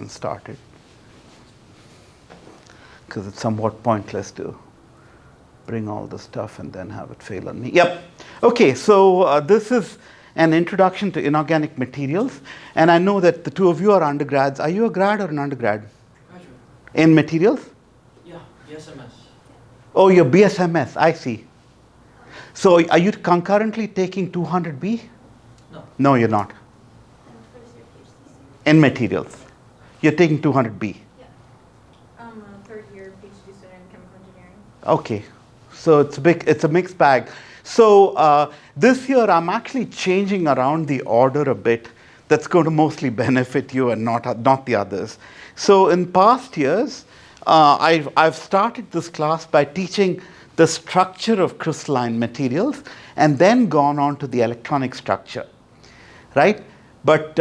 hasn't started, because it's somewhat pointless to bring all the stuff and then have it fail on me. Yep. Okay, so this is an introduction to inorganic materials. And I know that the two of you are undergrads. Are you a grad or an undergrad? Graduate. In materials? Yeah, BSMS. Oh, you're BSMS, I see. So are you concurrently taking 200B? No. No, you're not. In materials. You're taking 200B. Yeah. I'm a third year PhD student in chemical engineering. Okay. So it's a mixed bag. So this year I'm actually changing around the order a bit. That's going to mostly benefit you and not the others. So in past years, I've started this class by teaching the structure of crystalline materials and then gone on to the electronic structure, right? But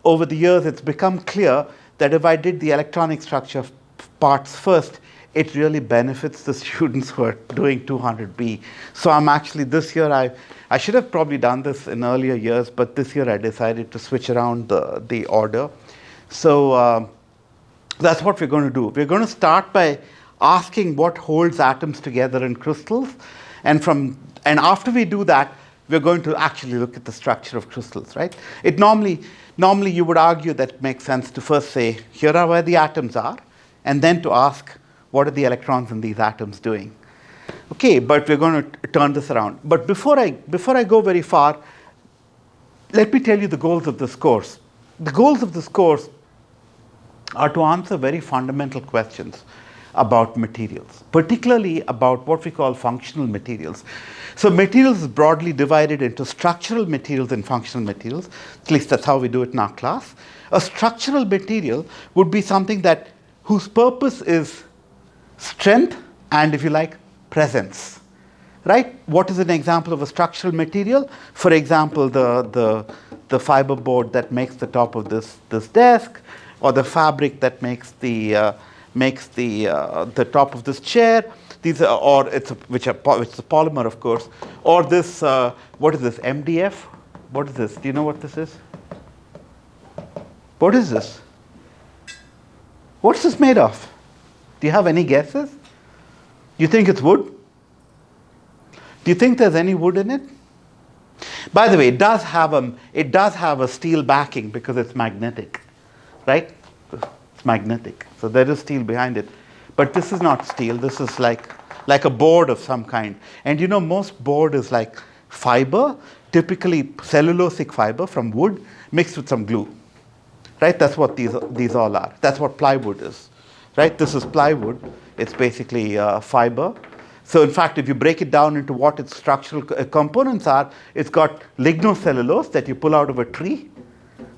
over the years, it's become clear that if I did the electronic structure parts first, it really benefits the students who are doing 200B. So I'm actually, this year, I should have probably done this in earlier years, but this year I decided to switch around the order. So that's what we're going to do. We're going to start by asking what holds atoms together in crystals. And after we do that, we're going to actually look at the structure of crystals, right? Normally you would argue that it makes sense to first say, here are where the atoms are, and then to ask, what are the electrons in these atoms doing? Okay, but we're going to turn this around. But before I go very far, let me tell you the goals of this course. The goals of this course are to answer very fundamental questions about materials, particularly about what we call functional materials. So materials is broadly divided into structural materials and functional materials. At least that's how we do it in our class. A structural material would be something whose purpose is strength and, if you like, presence, right? What is an example of a structural material? For example, the fiber board that makes the top of this desk, or the fabric that makes the top of this chair. These are, it's a polymer, of course, or this. What is this? MDF? What is this? Do you know what this is? What is this? What's this made of? Do you have any guesses? You think it's wood? Do you think there's any wood in it? By the way, it does have a steel backing because it's magnetic, right? It's magnetic, so there is steel behind it. But this is not steel. This is like a board of some kind. And you know, most board is like fiber, typically cellulosic fiber from wood mixed with some glue, right? That's what these all are. That's what plywood is. Right? This is plywood. It's basically fiber. So in fact, if you break it down into what its structural components are, it's got lignocellulose that you pull out of a tree,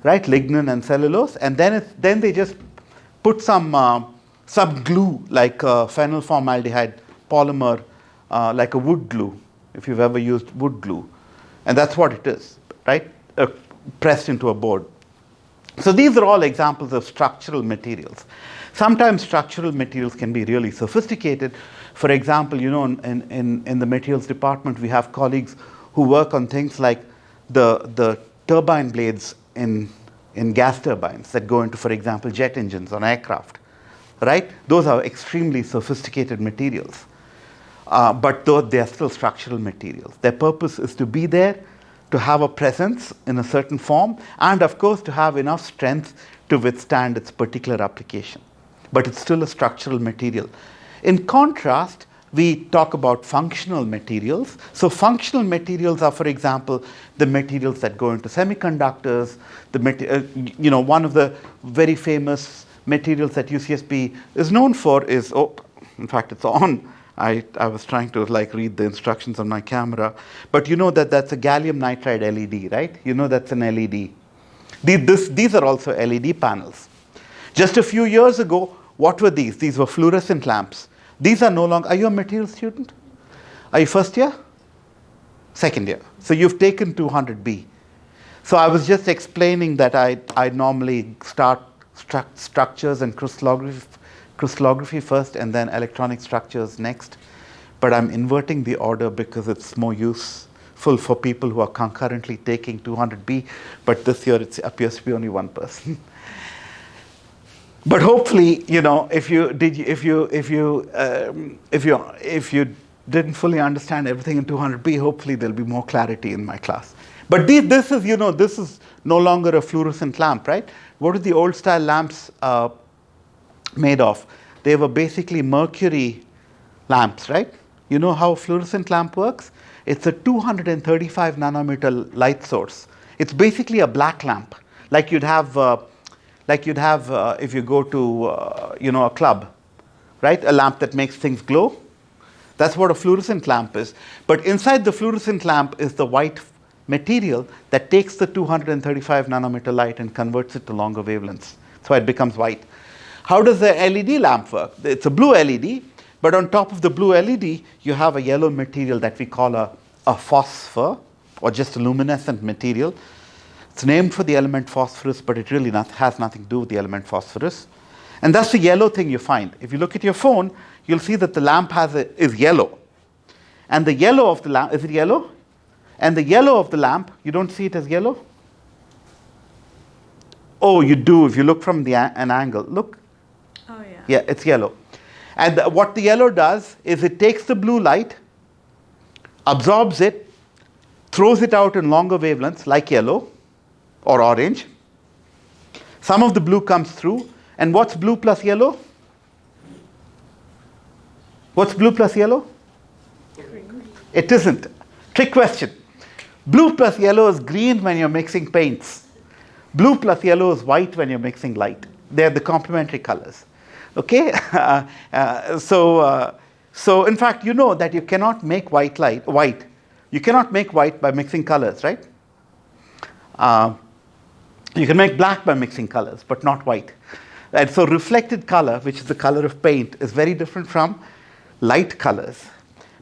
right? Lignin and cellulose, and then they just put some glue like phenylformaldehyde polymer, like a wood glue, if you've ever used wood glue, and that's what it is, right? Pressed into a board. So these are all examples of structural materials. Sometimes structural materials can be really sophisticated. For example, you know, in the materials department, we have colleagues who work on things like the turbine blades in gas turbines that go into, for example, jet engines on aircraft, right? Those are extremely sophisticated materials. But though they are still structural materials. Their purpose is to be there, to have a presence in a certain form, and of course to have enough strength to withstand its particular application. But it's still a structural material. In contrast, we talk about functional materials. So functional materials are, for example, the materials that go into semiconductors. One of the very famous materials that UCSB is known for is, in fact, it's on. I was trying to read the instructions on my camera, but you know that's a gallium nitride LED, right? You know that's an LED. These are also LED panels. Just a few years ago, what were these? These were fluorescent lamps. These are no longer. Are you a materials student? Are you first year? Second year. So you've taken 200B. So I was just explaining that I normally start structures and crystallography first and then electronic structures next. But I'm inverting the order because it's more useful full for people who are concurrently taking 200B, but this year it appears to be only one person. But hopefully, if you didn't fully understand everything in 200B, hopefully there'll be more clarity in my class. But this is no longer a fluorescent lamp, right? What are the old style lamps made of? They were basically mercury lamps, right? You know how a fluorescent lamp works? It's a 235 nanometer light source. It's basically a black lamp, like you'd have if you go to a club, right? A lamp that makes things glow. That's what a fluorescent lamp is. But inside the fluorescent lamp is the white material that takes the 235 nanometer light and converts it to longer wavelengths. That's why it becomes white. How does the LED lamp work? It's a blue LED, but on top of the blue LED, you have a yellow material that we call a phosphor, or just a luminescent material. It's named for the element phosphorus, but it really has nothing to do with the element phosphorus. And that's the yellow thing you find. If you look at your phone, you'll see that the lamp is yellow. And the yellow of the lamp, is it yellow? And the yellow of the lamp, you don't see it as yellow? Oh, you do if you look from an angle. Look. Oh, yeah. Yeah, it's yellow. And what the yellow does is it takes the blue light, absorbs it, throws it out in longer wavelengths like yellow or orange. Some of the blue comes through. And what's blue plus yellow? What's blue plus yellow? Green. It isn't. Trick question. Blue plus yellow is green when you're mixing paints. Blue plus yellow is white when you're mixing light. They're the complementary colors. Okay? So in fact, you know that you cannot make white. You cannot make white by mixing colors, right? You can make black by mixing colors, but not white. And so reflected color, which is the color of paint, is very different from light colors.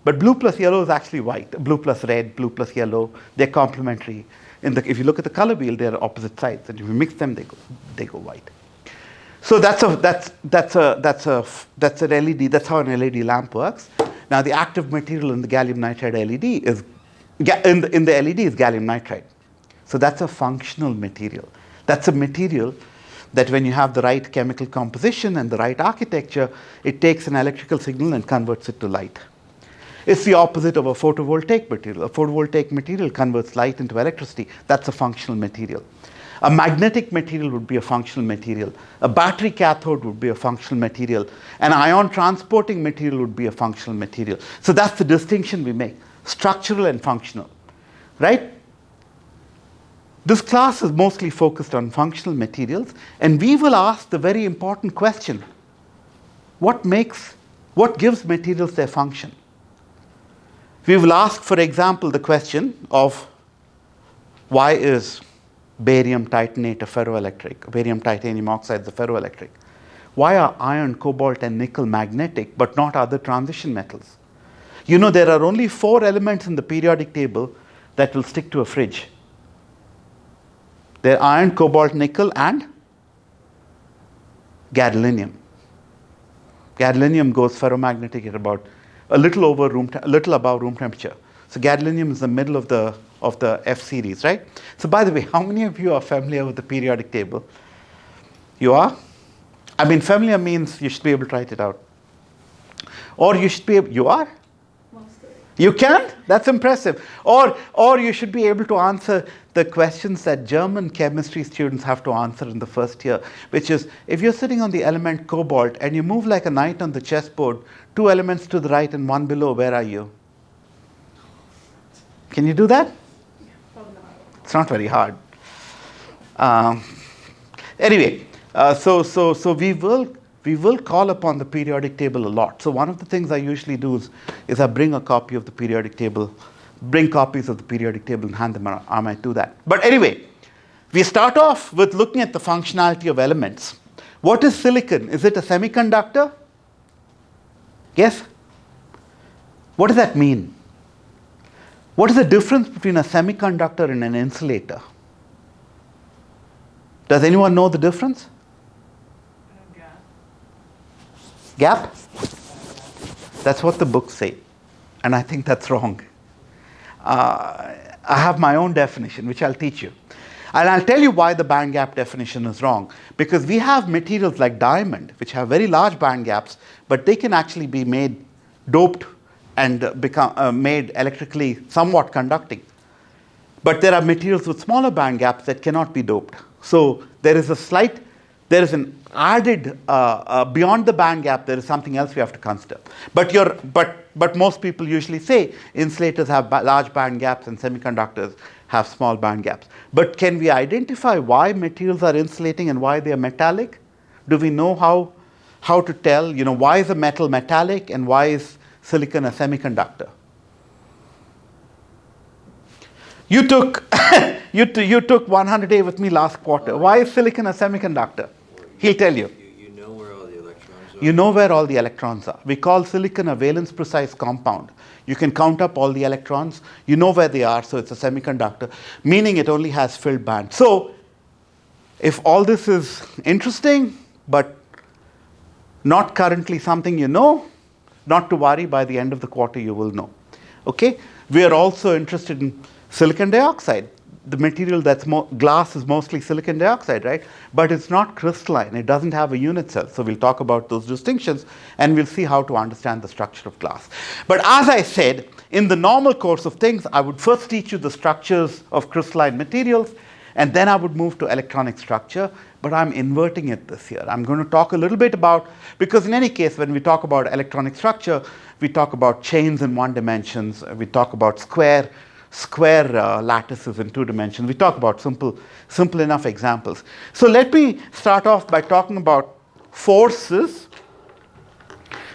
But blue plus yellow is actually white. Blue plus red, blue plus yellow, they're complementary. If you look at the color wheel, they're opposite sides, and if you mix them, they go white. So that's an LED. That's how an LED lamp works. Now the active material in the gallium nitride LED is in the LED is gallium nitride. So that's a functional material. That's a material that when you have the right chemical composition and the right architecture, it takes an electrical signal and converts it to light. It's the opposite of a photovoltaic material. A photovoltaic material converts light into electricity. That's a functional material. A magnetic material would be a functional material. A battery cathode would be a functional material. An ion transporting material would be a functional material. So that's the distinction we make, structural and functional, right? This class is mostly focused on functional materials, and we will ask the very important question: what gives materials their function? We will ask, for example, the question of why is barium titanate a ferroelectric? Barium titanium oxide is a ferroelectric. Why are iron, cobalt, and nickel magnetic, but not other transition metals? You know, there are only 4 elements in the periodic table that will stick to a fridge. They're iron, cobalt, nickel, and gadolinium. Gadolinium goes ferromagnetic at about a little above room temperature. So gadolinium is the middle of the F series, right? So by the way, how many of you are familiar with the periodic table? You are? I mean, familiar means you should be able to write it out. Or you should be able, you are? Most of it. You can? That's impressive. Or you should be able to answer the questions that German chemistry students have to answer in the first year, which is, if you're sitting on the element cobalt and you move like a knight on the chessboard, 2 elements to the right and 1 below, where are you? Can you do that? Oh, no. It's not very hard. Anyway, so we will call upon the periodic table a lot. So one of the things I usually do is I bring a copy of the periodic table, bring copies of the periodic table and hand them around. I might do that. But anyway, we start off with looking at the functionality of elements. What is silicon? Is it a semiconductor? Yes? What does that mean? What is the difference between a semiconductor and an insulator? Does anyone know the difference? Gap? That's what the books say. And I think that's wrong. I have my own definition, which I'll teach you. And I'll tell you why the band gap definition is wrong. Because we have materials like diamond, which have very large band gaps, but they can actually be made doped and become made electrically somewhat conducting. But there are materials with smaller band gaps that cannot be doped. So there is an added, beyond the band gap, there is something else we have to consider. But most people usually say insulators have large band gaps and semiconductors have small band gaps. But can we identify why materials are insulating and why they are metallic? Do we know how to tell, why is a metal metallic and why is silicon a semiconductor? You took you took 100A with me last quarter. Why is silicon a semiconductor? He'll tell you. You know where all the electrons are. You know where all the electrons are. We call silicon a valence precise compound. You can count up all the electrons. You know where they are, so it's a semiconductor, meaning it only has filled band. So if all this is interesting, but not currently something you know, not to worry, by the end of the quarter you will know. Okay? We are also interested in silicon dioxide. The material that's glass is mostly silicon dioxide, right? But it's not crystalline. It doesn't have a unit cell. So we'll talk about those distinctions and we'll see how to understand the structure of glass. But as I said, in the normal course of things, I would first teach you the structures of crystalline materials and then I would move to electronic structure. But I'm inverting it this year. I'm going to talk a little bit about, because in any case, when we talk about electronic structure, we talk about chains in 1 dimension, we talk about square lattices in 2 dimensions. We talk about simple enough examples. So let me start off by talking about forces.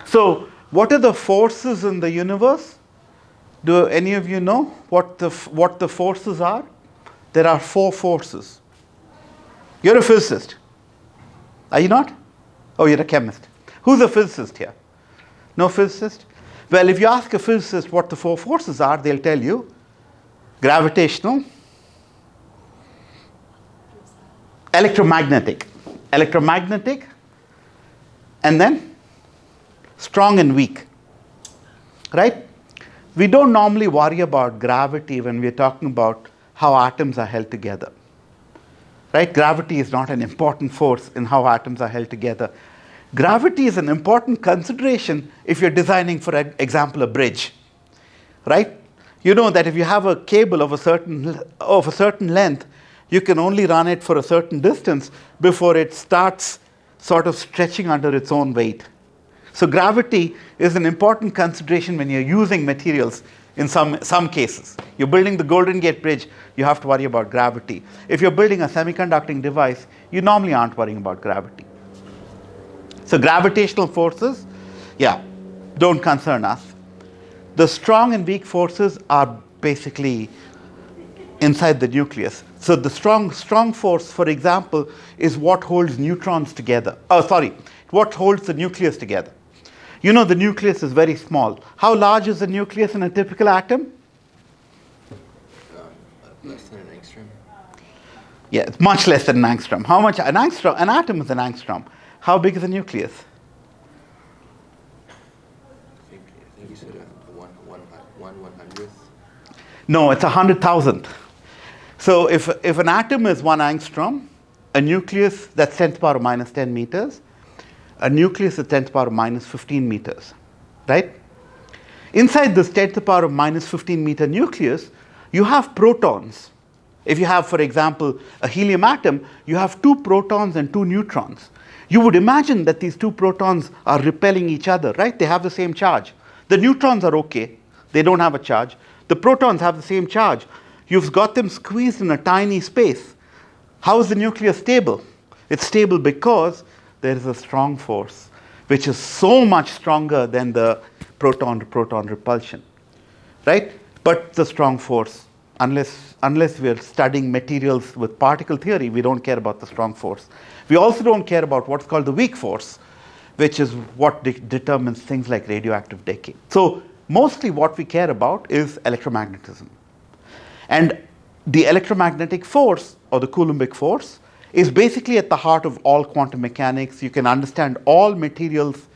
So what are the forces in the universe? Do any of you know what the forces are? There are 4 forces. You're a physicist. Are you not? Oh, you're a chemist. Who's a physicist here? No physicist? Well, if you ask a physicist what the 4 forces are, they'll tell you gravitational, electromagnetic, and then strong and weak, right? We don't normally worry about gravity when we're talking about how atoms are held together, right? Gravity is not an important force in how atoms are held together. Gravity is an important consideration if you're designing, for example, a bridge, right? You know that if you have a cable of a certain length, you can only run it for a certain distance before it starts sort of stretching under its own weight. So gravity is an important consideration when you're using materials in some cases. You're building the Golden Gate Bridge, you have to worry about gravity. If you're building a semiconducting device, you normally aren't worrying about gravity. So gravitational forces, don't concern us. The strong and weak forces are basically inside the nucleus. So the strong force, for example, is what holds neutrons together. What holds the nucleus together. You know the nucleus is very small. How large is the nucleus in a typical atom? Less than an angstrom. Yeah, it's much less than an angstrom. How much? An angstrom? An atom is an angstrom. How big is a nucleus? I think you said one 100th. No, it's 100,000. So if an atom is 1 angstrom, a nucleus, that's 10 to the power of minus 10 meters. A nucleus is 10 to the power of minus 15 meters, right? Inside this 10 to the power of minus 15 meter nucleus, you have protons. If you have, for example, a helium atom, you have 2 protons and 2 neutrons. You would imagine that these 2 protons are repelling each other, right? They have the same charge. The neutrons are okay. They don't have a charge. The protons have the same charge. You've got them squeezed in a tiny space. How is the nucleus stable? It's stable because there is a strong force, which is so much stronger than the proton-to-proton repulsion, right? But the strong force, unless we're studying materials with particle theory, we don't care about the strong force. We also don't care about what's called the weak force, which is what determines things like radioactive decay. So mostly what we care about is electromagnetism. And the electromagnetic force, or the Coulombic force, is basically at the heart of all quantum mechanics. You can understand all materials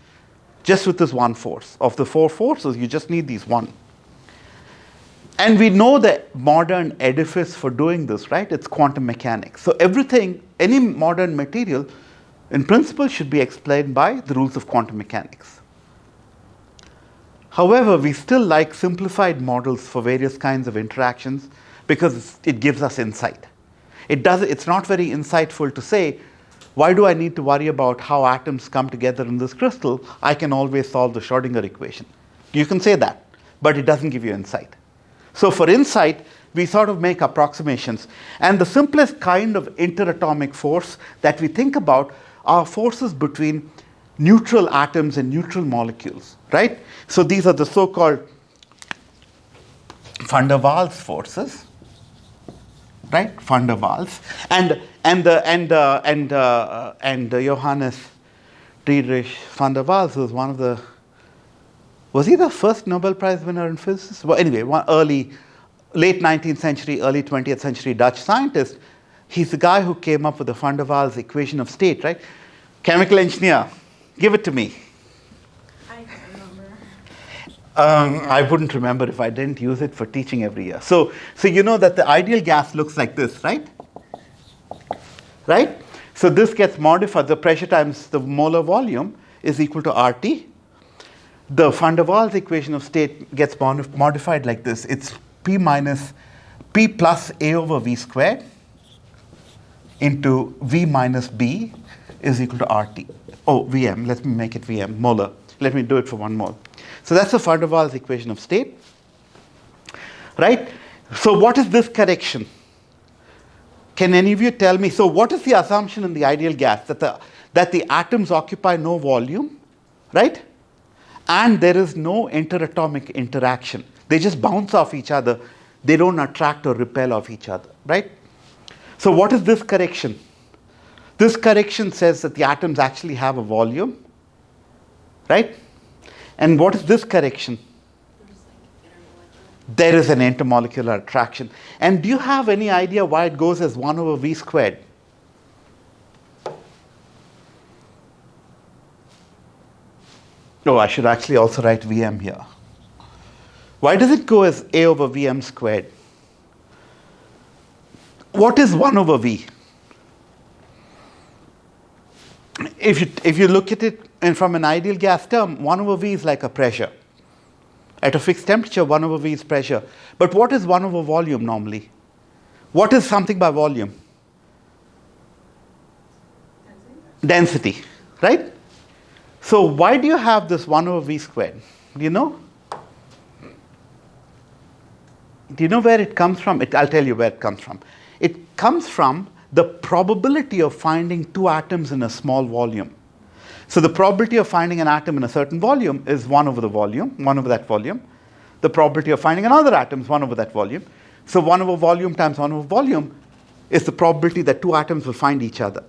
just with this one force. Of the 4 forces, you just need these 1. And we know the modern edifice for doing this, right? It's quantum mechanics. So everything, any modern material, in principle, should be explained by the rules of quantum mechanics. However, we still like simplified models for various kinds of interactions because it gives us insight. It's not very insightful to say, why do I need to worry about how atoms come together in this crystal? I can always solve the Schrodinger equation. You can say that, but it doesn't give you insight. So for insight, we sort of make approximations. And the simplest kind of interatomic force that we think about are forces between neutral atoms and neutral molecules, right? So these are the so-called van der Waals forces, right? Van der Waals. And Johannes Friedrich van der Waals was he the first Nobel Prize winner in physics? Well, anyway, late 19th century, early 20th century Dutch scientist. He's the guy who came up with the van der Waals equation of state, right? Chemical engineer, give it to me. I don't remember. I wouldn't remember if I didn't use it for teaching every year. So you know that the ideal gas looks like this, right? Right? So this gets modified. The pressure times the molar volume is equal to RT. The van der Waals equation of state gets modified like this. It's P plus A over V squared into V minus B is equal to RT. Oh, Vm. Let me make it Vm, molar. Let me do it for 1 mole. So that's the van der Waals equation of state. Right? So what is this correction? Can any of you tell me? So what is the assumption in the ideal gas? That the atoms occupy no volume, right? And there is no interatomic interaction. They just bounce off each other. They don't attract or repel off each other, right? So what is this correction? This correction says that the atoms actually have a volume, right? And what is this correction? There is an intermolecular attraction. And do you have any idea why it goes as 1 over V squared? Oh, I should actually also write Vm here. Why does it go as A over Vm squared? What is 1 over V? If you look at it and from an ideal gas term, 1 over V is like a pressure. At a fixed temperature, 1 over V is pressure. But what is 1 over volume normally? What is something by volume? Density, right? So why do you have this 1 over V squared? Do you know? Do you know where it comes from? I'll tell you where it comes from. It comes from the probability of finding 2 atoms in a small volume. So the probability of finding an atom in a certain volume is 1 over the volume, 1 over that volume. The probability of finding another atom is 1 over that volume. So 1 over volume times 1 over volume is the probability that 2 atoms will find each other,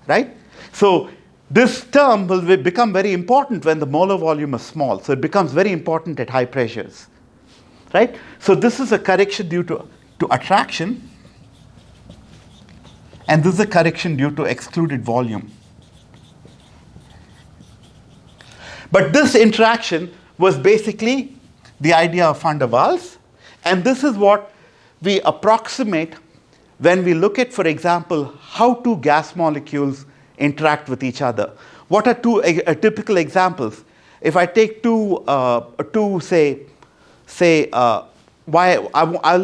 right? So this term will become very important when the molar volume is small. So it becomes very important at high pressures, right? So this is a correction due to attraction. And this is a correction due to excluded volume. But this interaction was basically the idea of van der Waals. And this is what we approximate when we look at, for example, how 2 gas molecules interact with each other. What are 2 typical examples? If I take I'll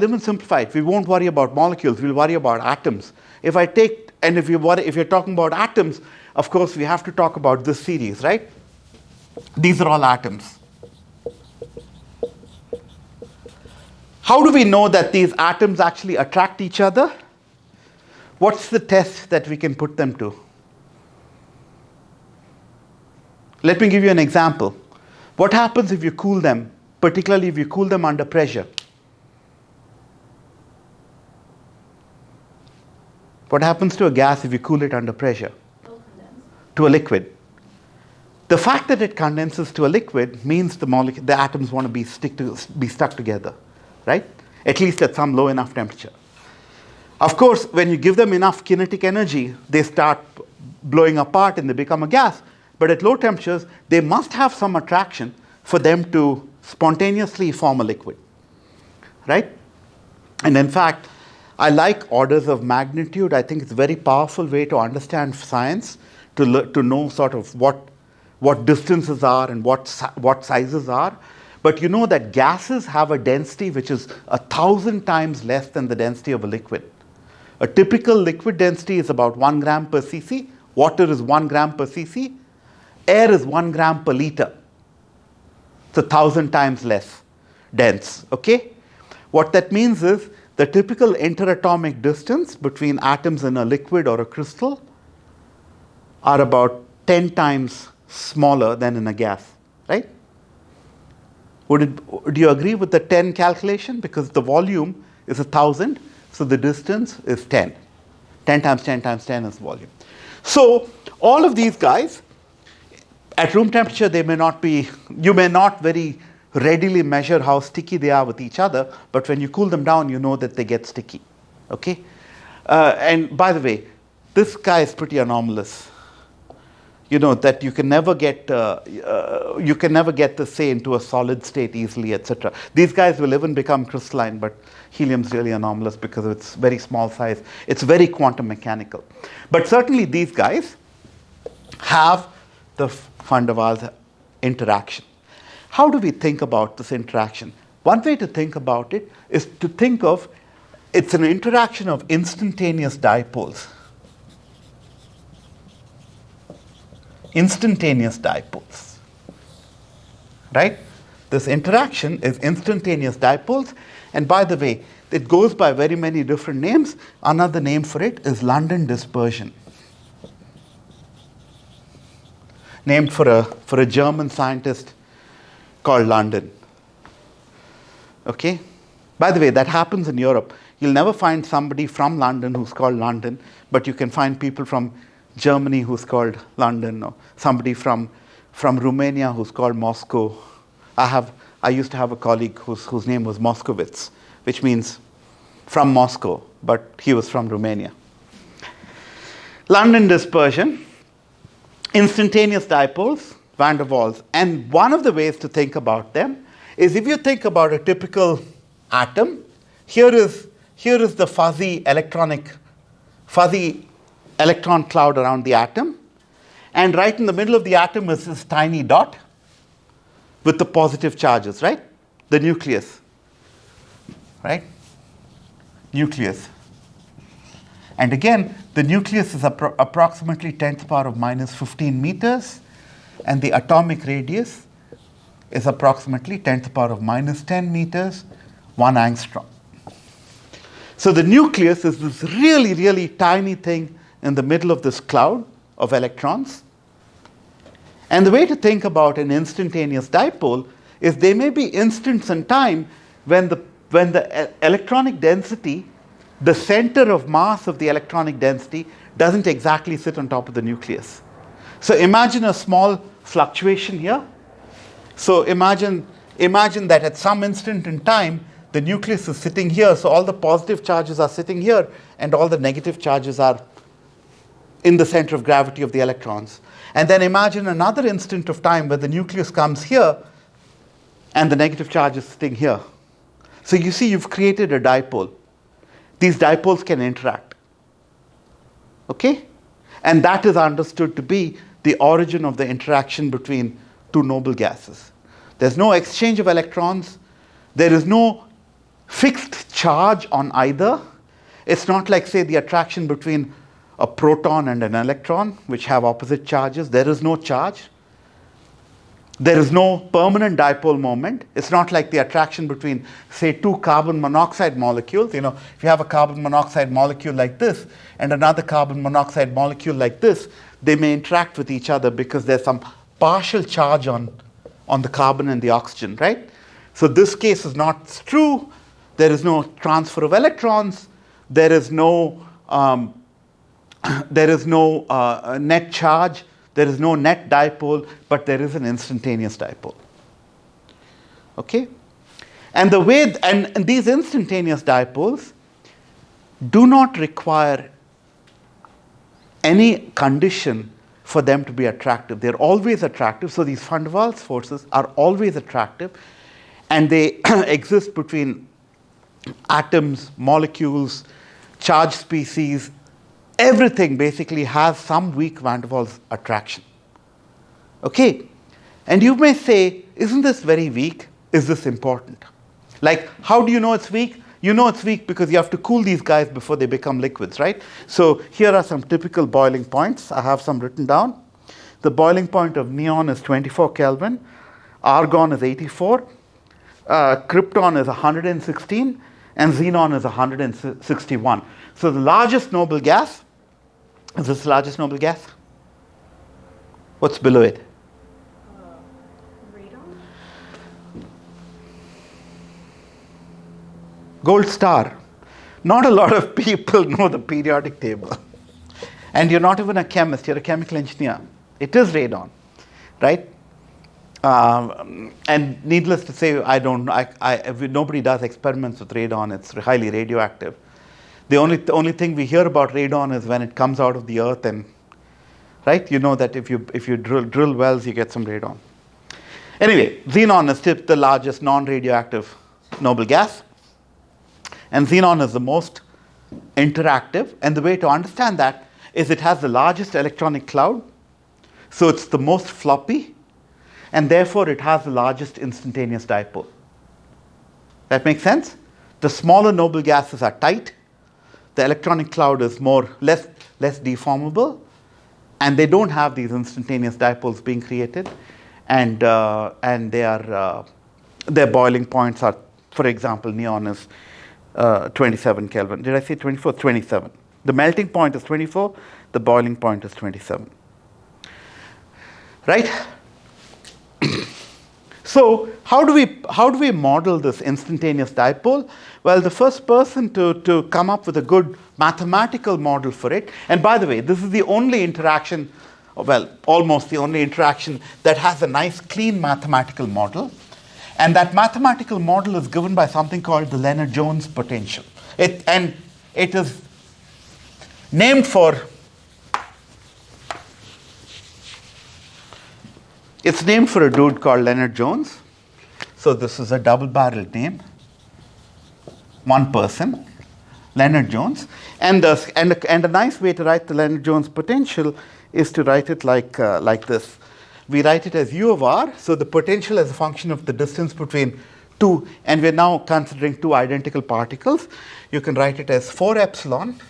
even simplify it. We won't worry about molecules. We'll worry about atoms. If you're talking about atoms, of course, we have to talk about this series, right? These are all atoms. How do we know that these atoms actually attract each other? What's the test that we can put them to? Let me give you an example. What happens if you cool them, particularly if you cool them under pressure? What happens to a gas if you cool it under pressure? To a liquid. The fact that it condenses to a liquid means the atoms want to be stuck together, right? At least at some low enough temperature. Of course, when you give them enough kinetic energy, they start blowing apart and they become a gas. But at low temperatures, they must have some attraction for them to spontaneously form a liquid, right? And in fact, I like orders of magnitude. I think it's a very powerful way to understand science, to know sort of what distances are and what sizes are. But you know that gases have a density which is 1,000 times less than the density of a liquid. A typical liquid density is about 1 gram per cc. Water is 1 gram per cc. Air is 1 gram per liter. It's 1,000 times less dense. Okay? What that means is the typical interatomic distance between atoms in a liquid or a crystal are about 10 times smaller than in a gas, right? Do you agree with the 10 calculation? Because the volume is 1,000, so the distance is 10. 10 times 10 times 10 is volume. So all of these guys, at room temperature, you may not very readily measure how sticky they are with each other, but when you cool them down, you know that they get sticky. Okay? And by the way, this guy is pretty anomalous. You know that you can never get this, say, into a solid state easily, etc. These guys will even become crystalline, but helium's really anomalous because of its very small size. It's very quantum mechanical. But certainly these guys have the van der Waals interaction. How do we think about this interaction? One way to think about it is to think of it's an interaction of instantaneous dipoles. Instantaneous dipoles. Right? This interaction is instantaneous dipoles. And by the way, it goes by very many different names. Another name for it is London dispersion. Named for a German scientist called London. Okay? By the way, that happens in Europe. You'll never find somebody from London who's called London, but you can find people from Germany who's called London, or somebody from Romania who's called Moscow. I used to have a colleague whose name was Moskowitz, which means from Moscow, but he was from Romania. London dispersion, instantaneous dipoles, van der Waals. And one of the ways to think about them is if you think about a typical atom, here is the fuzzy electron cloud around the atom. And right in the middle of the atom is this tiny dot with the positive charges, right? The nucleus, right? Nucleus. And again, the nucleus is approximately 10 to the power of minus 15 meters, and the atomic radius is approximately 10 to the power of minus 10 meters, 1 angstrom. So the nucleus is this really, really tiny thing in the middle of this cloud of electrons. And the way to think about an instantaneous dipole is there may be instants in time when the electronic density, the center of mass of the electronic density, doesn't exactly sit on top of the nucleus. So imagine a small fluctuation here. So imagine that at some instant in time, the nucleus is sitting here, so all the positive charges are sitting here, and all the negative charges are in the center of gravity of the electrons. And then imagine another instant of time where the nucleus comes here, and the negative charge is sitting here. So you see, you've created a dipole. These dipoles can interact. Okay? And that is understood to be the origin of the interaction between two noble gases. There's no exchange of electrons. There is no fixed charge on either. It's not like, say, the attraction between a proton and an electron, which have opposite charges. There is no charge. There is no permanent dipole moment. It's not like the attraction between, say, two carbon monoxide molecules. You know, if you have a carbon monoxide molecule like this and another carbon monoxide molecule like this, they may interact with each other because there's some partial charge on the carbon and the oxygen, right? So this case is not true. There is no transfer of electrons. There is no net charge. There is no net dipole, but there is an instantaneous dipole. Okay? And the way and these instantaneous dipoles do not require any condition for them to be attractive. They're always attractive. So these van der Waals forces are always attractive, and they exist between atoms, molecules, charged species, everything basically has some weak van der Waals attraction. Okay? And you may say, isn't this very weak? Is this important? Like, how do you know it's weak? You know it's weak because you have to cool these guys before they become liquids, right? So here are some typical boiling points. I have some written down. The boiling point of neon is 24 Kelvin. Argon is 84. Krypton is 116. And xenon is 161. So the largest noble gas, is this the largest noble gas? What's below it? Radon? Gold star. Not a lot of people know the periodic table. And you're not even a chemist, you're a chemical engineer. It is radon, right? And needless to say, nobody does experiments with radon. It's highly radioactive. The only thing we hear about radon is when it comes out of the earth, and right, you know that if you drill wells, you get some radon. Anyway, xenon is the largest non-radioactive noble gas, and xenon is the most interactive. And the way to understand that is it has the largest electronic cloud, so it's the most floppy. And therefore, it has the largest instantaneous dipole. That makes sense? The smaller noble gases are tight. The electronic cloud is less deformable. And they don't have these instantaneous dipoles being created. And their boiling points are, for example, neon is 27 Kelvin. Did I say 24? 27. The melting point is 24. The boiling point is 27. Right? So how do we model this instantaneous dipole? Well, the first person to come up with a good mathematical model for it, and by the way, this is the only interaction, well, almost the only interaction that has a nice clean mathematical model, and that mathematical model is given by something called the Lennard-Jones potential. It is named for It's named for a dude called Lennard-Jones. So this is a double-barreled name. One person, Lennard-Jones. And a nice way to write the Lennard-Jones potential is to write it like this. We write it as U of r. So the potential is a function of the distance between two. And we're now considering two identical particles. You can write it as 4 epsilon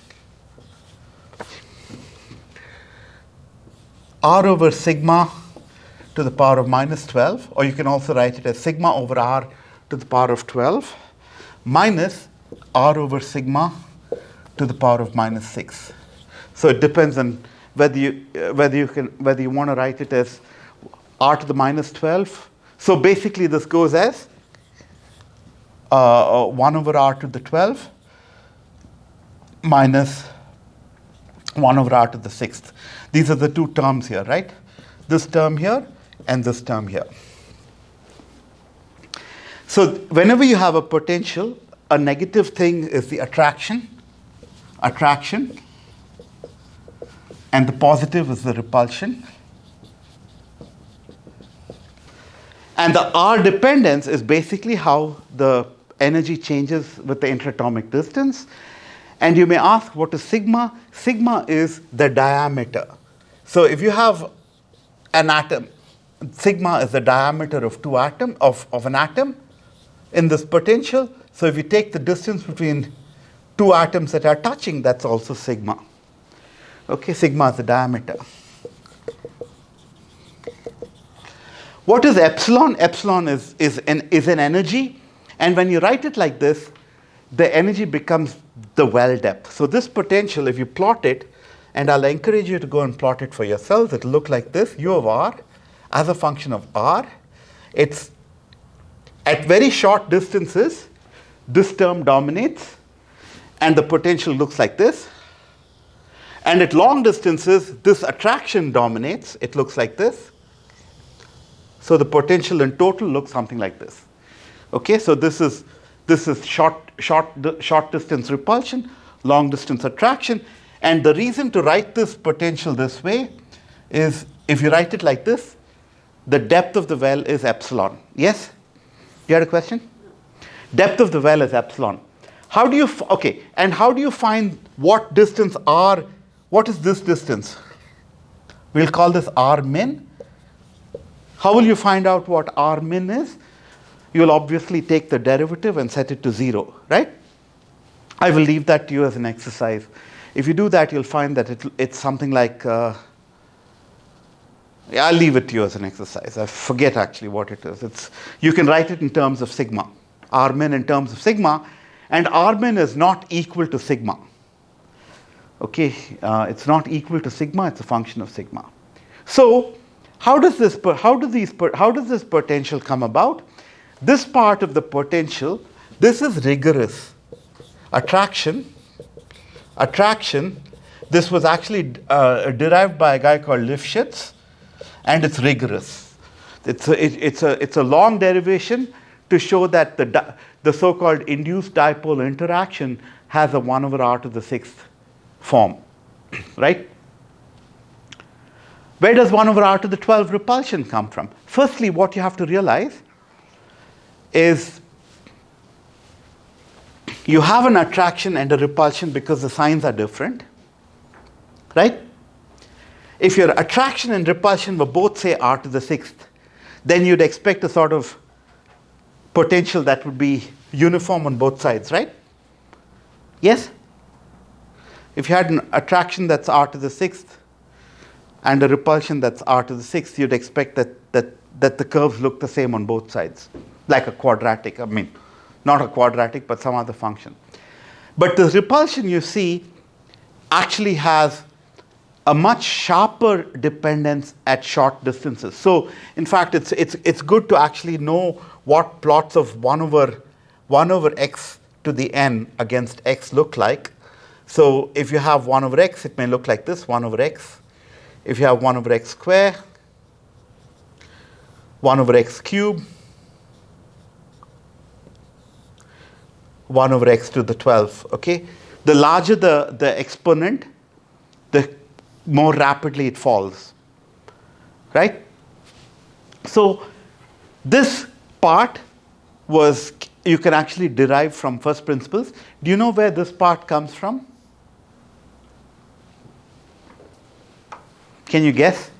r over sigma to the power of minus 12, or you can also write it as sigma over r to the power of 12 minus r over sigma to the power of minus 6. So it depends on whether you want to write it as r to the minus 12. So basically this goes as 1 over r to the 12 minus 1 over r to the 6th. These are the two terms here, right? This term here and this term here. So whenever you have a potential, a negative thing is the attraction, and the positive is the repulsion. And the R dependence is basically how the energy changes with the interatomic distance. And you may ask, what is sigma? Sigma is the diameter. So if you have an atom, sigma is the diameter of an atom in this potential. So if you take the distance between two atoms that are touching, that's also sigma. Okay, sigma is the diameter. What is epsilon? Epsilon is an energy. And when you write it like this, the energy becomes the well depth. So this potential, if you plot it, and I'll encourage you to go and plot it for yourselves, it'll look like this, U of r as a function of r. It's at very short distances, this term dominates, and the potential looks like this. And at long distances, this attraction dominates, it looks like this. So the potential in total looks something like this. Okay, so this is short distance repulsion, long distance attraction. And the reason to write this potential this way is, if you write it like this, the depth of the well is epsilon. Yes? You had a question? Depth of the well is epsilon. How do you, okay, and how do you find what distance R, what is this distance? We'll call this R min. How will you find out what R min is? You'll obviously take the derivative and set it to 0, right? I will leave that to you as an exercise. If you do that, you'll find that it's something like, yeah, I'll leave it to you as an exercise. I forget actually what it is. You can write it in terms of sigma. R min in terms of sigma, and R min is not equal to sigma. Okay, it's not equal to sigma, it's a function of sigma. So, how does this potential come about? This part of the potential, this is rigorous. Attraction, this was actually derived by a guy called Lifshitz, and it's rigorous. It's a long derivation to show that the so-called induced dipole interaction has a 1 over r to the 6th form, right? Where does 1 over r to the 12 repulsion come from? Firstly, what you have to realize is you have an attraction and a repulsion because the signs are different, right? If your attraction and repulsion were both, say, r to the 6th, then you'd expect a sort of potential that would be uniform on both sides, right? Yes? If you had an attraction that's r to the 6th and a repulsion that's r to the 6th, you'd expect that the curves look the same on both sides, like a quadratic. I mean, not a quadratic, but some other function. But the repulsion, you see, actually has a much sharper dependence at short distances. So, in fact, it's good to actually know what plots of 1 over x to the n against x look like. So, if you have 1 over x, it may look like this, 1 over x. If you have 1 over x square, 1 over x cube, 1 over x to the 12, okay? The larger the exponent, the more rapidly it falls, right? So this part you can actually derive from first principles. Do you know where this part comes from? Can you guess?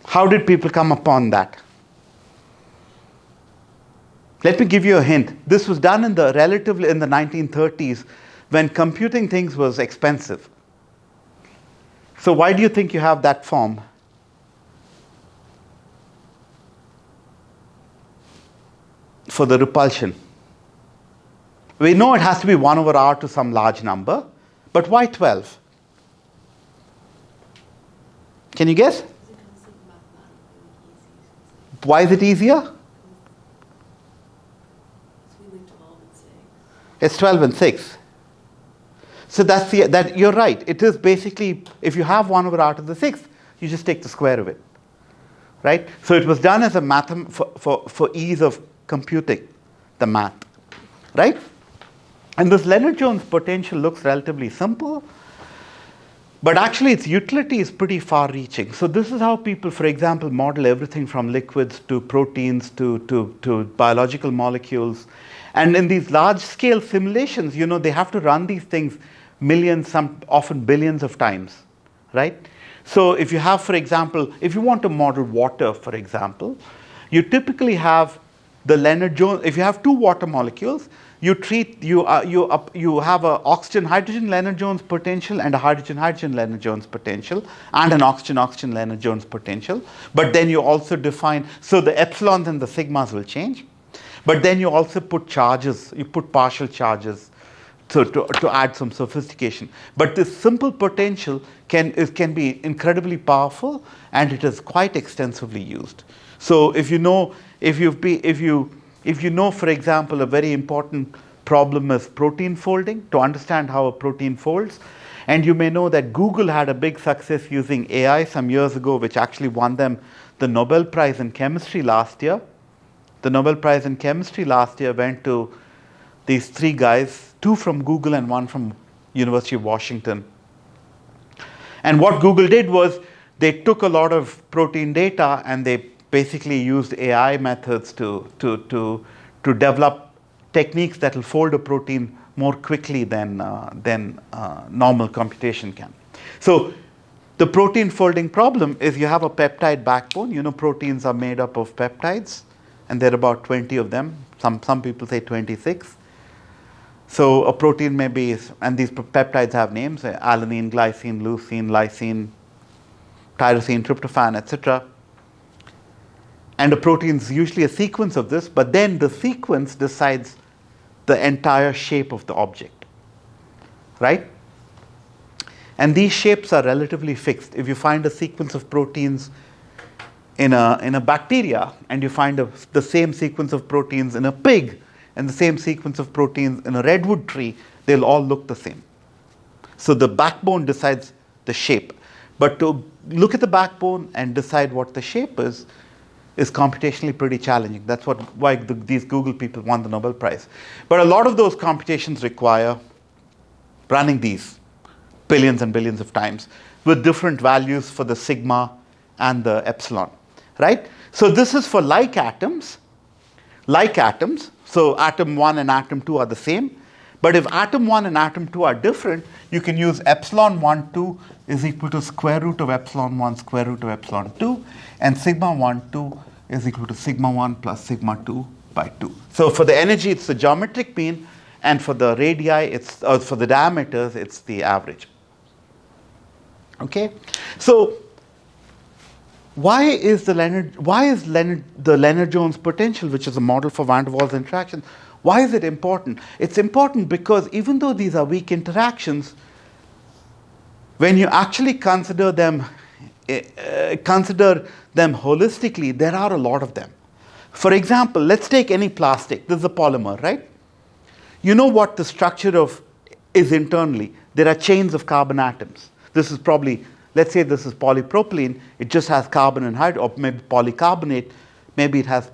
How did people come upon that? Let me give you a hint. This was done in the 1930s when computing things was expensive. So why do you think you have that form? For the repulsion. We know it has to be 1 over r to some large number, but why 12? Can you guess? Why is it easier? It's 12 and 6. So that you're right. It is basically, if you have 1 over r to the 6th, you just take the square of it, right? So it was done as a for ease of computing the math, right? And this Leonard-Jones potential looks relatively simple, but actually its utility is pretty far-reaching. So this is how people, for example, model everything from liquids to proteins to biological molecules. And in these large-scale simulations, they have to run these things millions, often billions of times, right? So if you have, for example, if you want to model water, for example, you typically have the Leonard-Jones. If you have two water molecules, you have a oxygen-hydrogen Leonard-Jones potential and a hydrogen-hydrogen Leonard-Jones potential and an oxygen-oxygen Leonard-Jones potential. But then you also define, so the epsilons and the sigmas will change. But then you also put charges, you put partial charges to add some sophistication. But this simple potential can be incredibly powerful, and it is quite extensively used. So if you know, for example, a very important problem is protein folding, to understand how a protein folds, and you may know that Google had a big success using AI some years ago, which actually won them the Nobel Prize in Chemistry last year. The Nobel Prize in Chemistry last year went to these three guys, two from Google and one from University of Washington. And what Google did was they took a lot of protein data and they basically used AI methods to to develop techniques that will fold a protein more quickly than normal computation can. So the protein folding problem is you have a peptide backbone. You know, proteins are made up of peptides, and there are about 20 of them. Some people say 26. So a protein may be, and these peptides have names, alanine, glycine, leucine, lysine, tyrosine, tryptophan, etc. And a protein is usually a sequence of this, but then the sequence decides the entire shape of the object, right? And these shapes are relatively fixed. If you find a sequence of proteins in a bacteria, and you find the same sequence of proteins in a pig, and the same sequence of proteins in a redwood tree, they'll all look the same. So the backbone decides the shape. But to look at the backbone and decide what the shape is computationally pretty challenging. That's why these Google people won the Nobel Prize. But a lot of those computations require running these billions and billions of times with different values for the sigma and the epsilon, right? So this is for like atoms. So atom 1 and atom 2 are the same. But if atom 1 and atom 2 are different, you can use epsilon 1, 2 is equal to square root of epsilon 1, square root of epsilon 2, and sigma 1, 2 is equal to sigma 1 plus sigma 2 by 2. So for the energy, it's the geometric mean, and for the radii, for the diameters, it's the average. Okay? So why is the Lennard-Jones potential, which is a model for van der Waals interaction, why is it important? It's important because even though these are weak interactions, when you actually consider them holistically, there are a lot of them. For example, let's take any plastic. This is a polymer, right? You know what the structure is internally. There are chains of carbon atoms. This is probably, let's say this is polypropylene. It just has carbon and hydrogen, or maybe polycarbonate. Maybe it has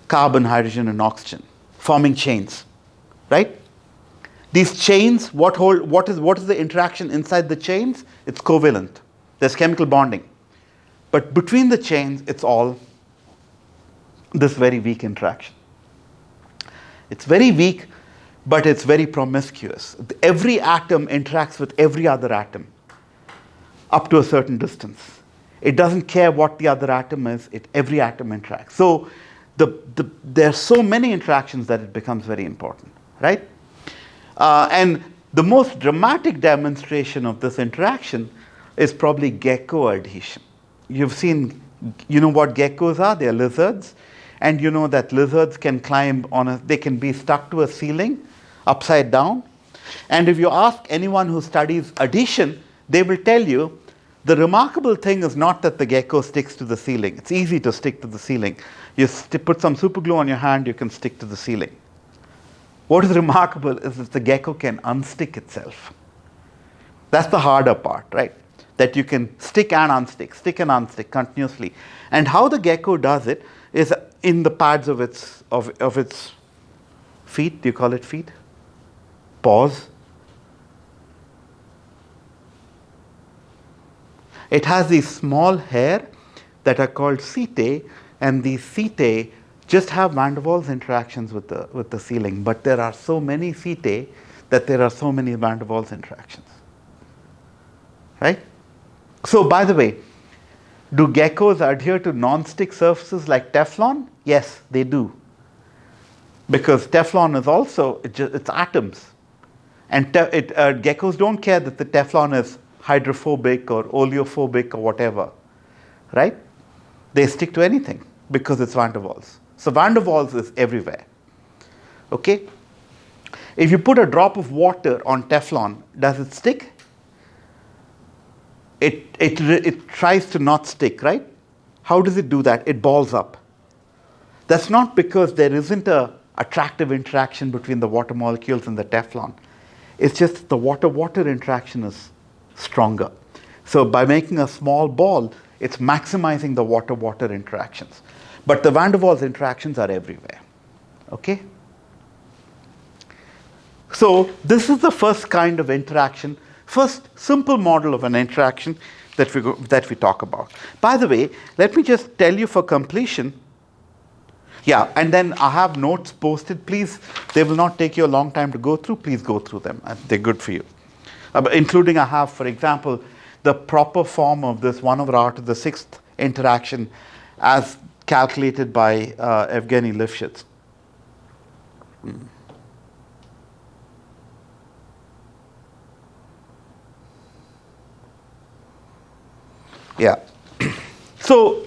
carbon, hydrogen, and oxygen, forming chains, right? These chains, what is the interaction inside the chains? It's covalent. There's chemical bonding. But between the chains, it's all this very weak interaction. It's very weak, but it's very promiscuous. Every atom interacts with every other atom up to a certain distance. It doesn't care what the other atom is. Every atom interacts. So there are so many interactions that it becomes very important, right? And the most dramatic demonstration of this interaction is probably gecko adhesion. You've seen, you know what geckos are? They're lizards. And you know that lizards can climb they can be stuck to a ceiling upside down. And if you ask anyone who studies adhesion, they will tell you the remarkable thing is not that the gecko sticks to the ceiling. It's easy to stick to the ceiling. You put some super glue on your hand, you can stick to the ceiling. What is remarkable is that the gecko can unstick itself. That's the harder part, right? That you can stick and unstick continuously. And how the gecko does it is in the pads of its feet. Do you call it feet? Paws. It has these small hair that are called setae, and these setae just have van der Waals interactions with the ceiling. But there are so many setae that there are so many van der Waals interactions. Right? So, by the way, do geckos adhere to non-stick surfaces like Teflon? Yes, they do. Because Teflon is also, it's atoms. And geckos don't care that the Teflon is hydrophobic or oleophobic or whatever. Right? They stick to anything because it's van der Waals. So van der Waals is everywhere. Okay? If you put a drop of water on Teflon, does it stick? It tries to not stick, right? How does it do that? It balls up. That's not because there isn't an attractive interaction between the water molecules and the Teflon. It's just the water-water interaction is stronger. So by making a small ball, it's maximizing the water-water interactions. But the van der Waals interactions are everywhere. Okay? So this is the first kind of interaction. First simple model of an interaction that we talk about. By the way, let me just tell you for completion, Yeah, and then I have notes posted. Please, they will not take you a long time to go through. Please go through them. They're good for you. Including I have, for example, the proper form of this 1 over r to the 6th interaction as calculated by Evgeny Lifshitz. Yeah. So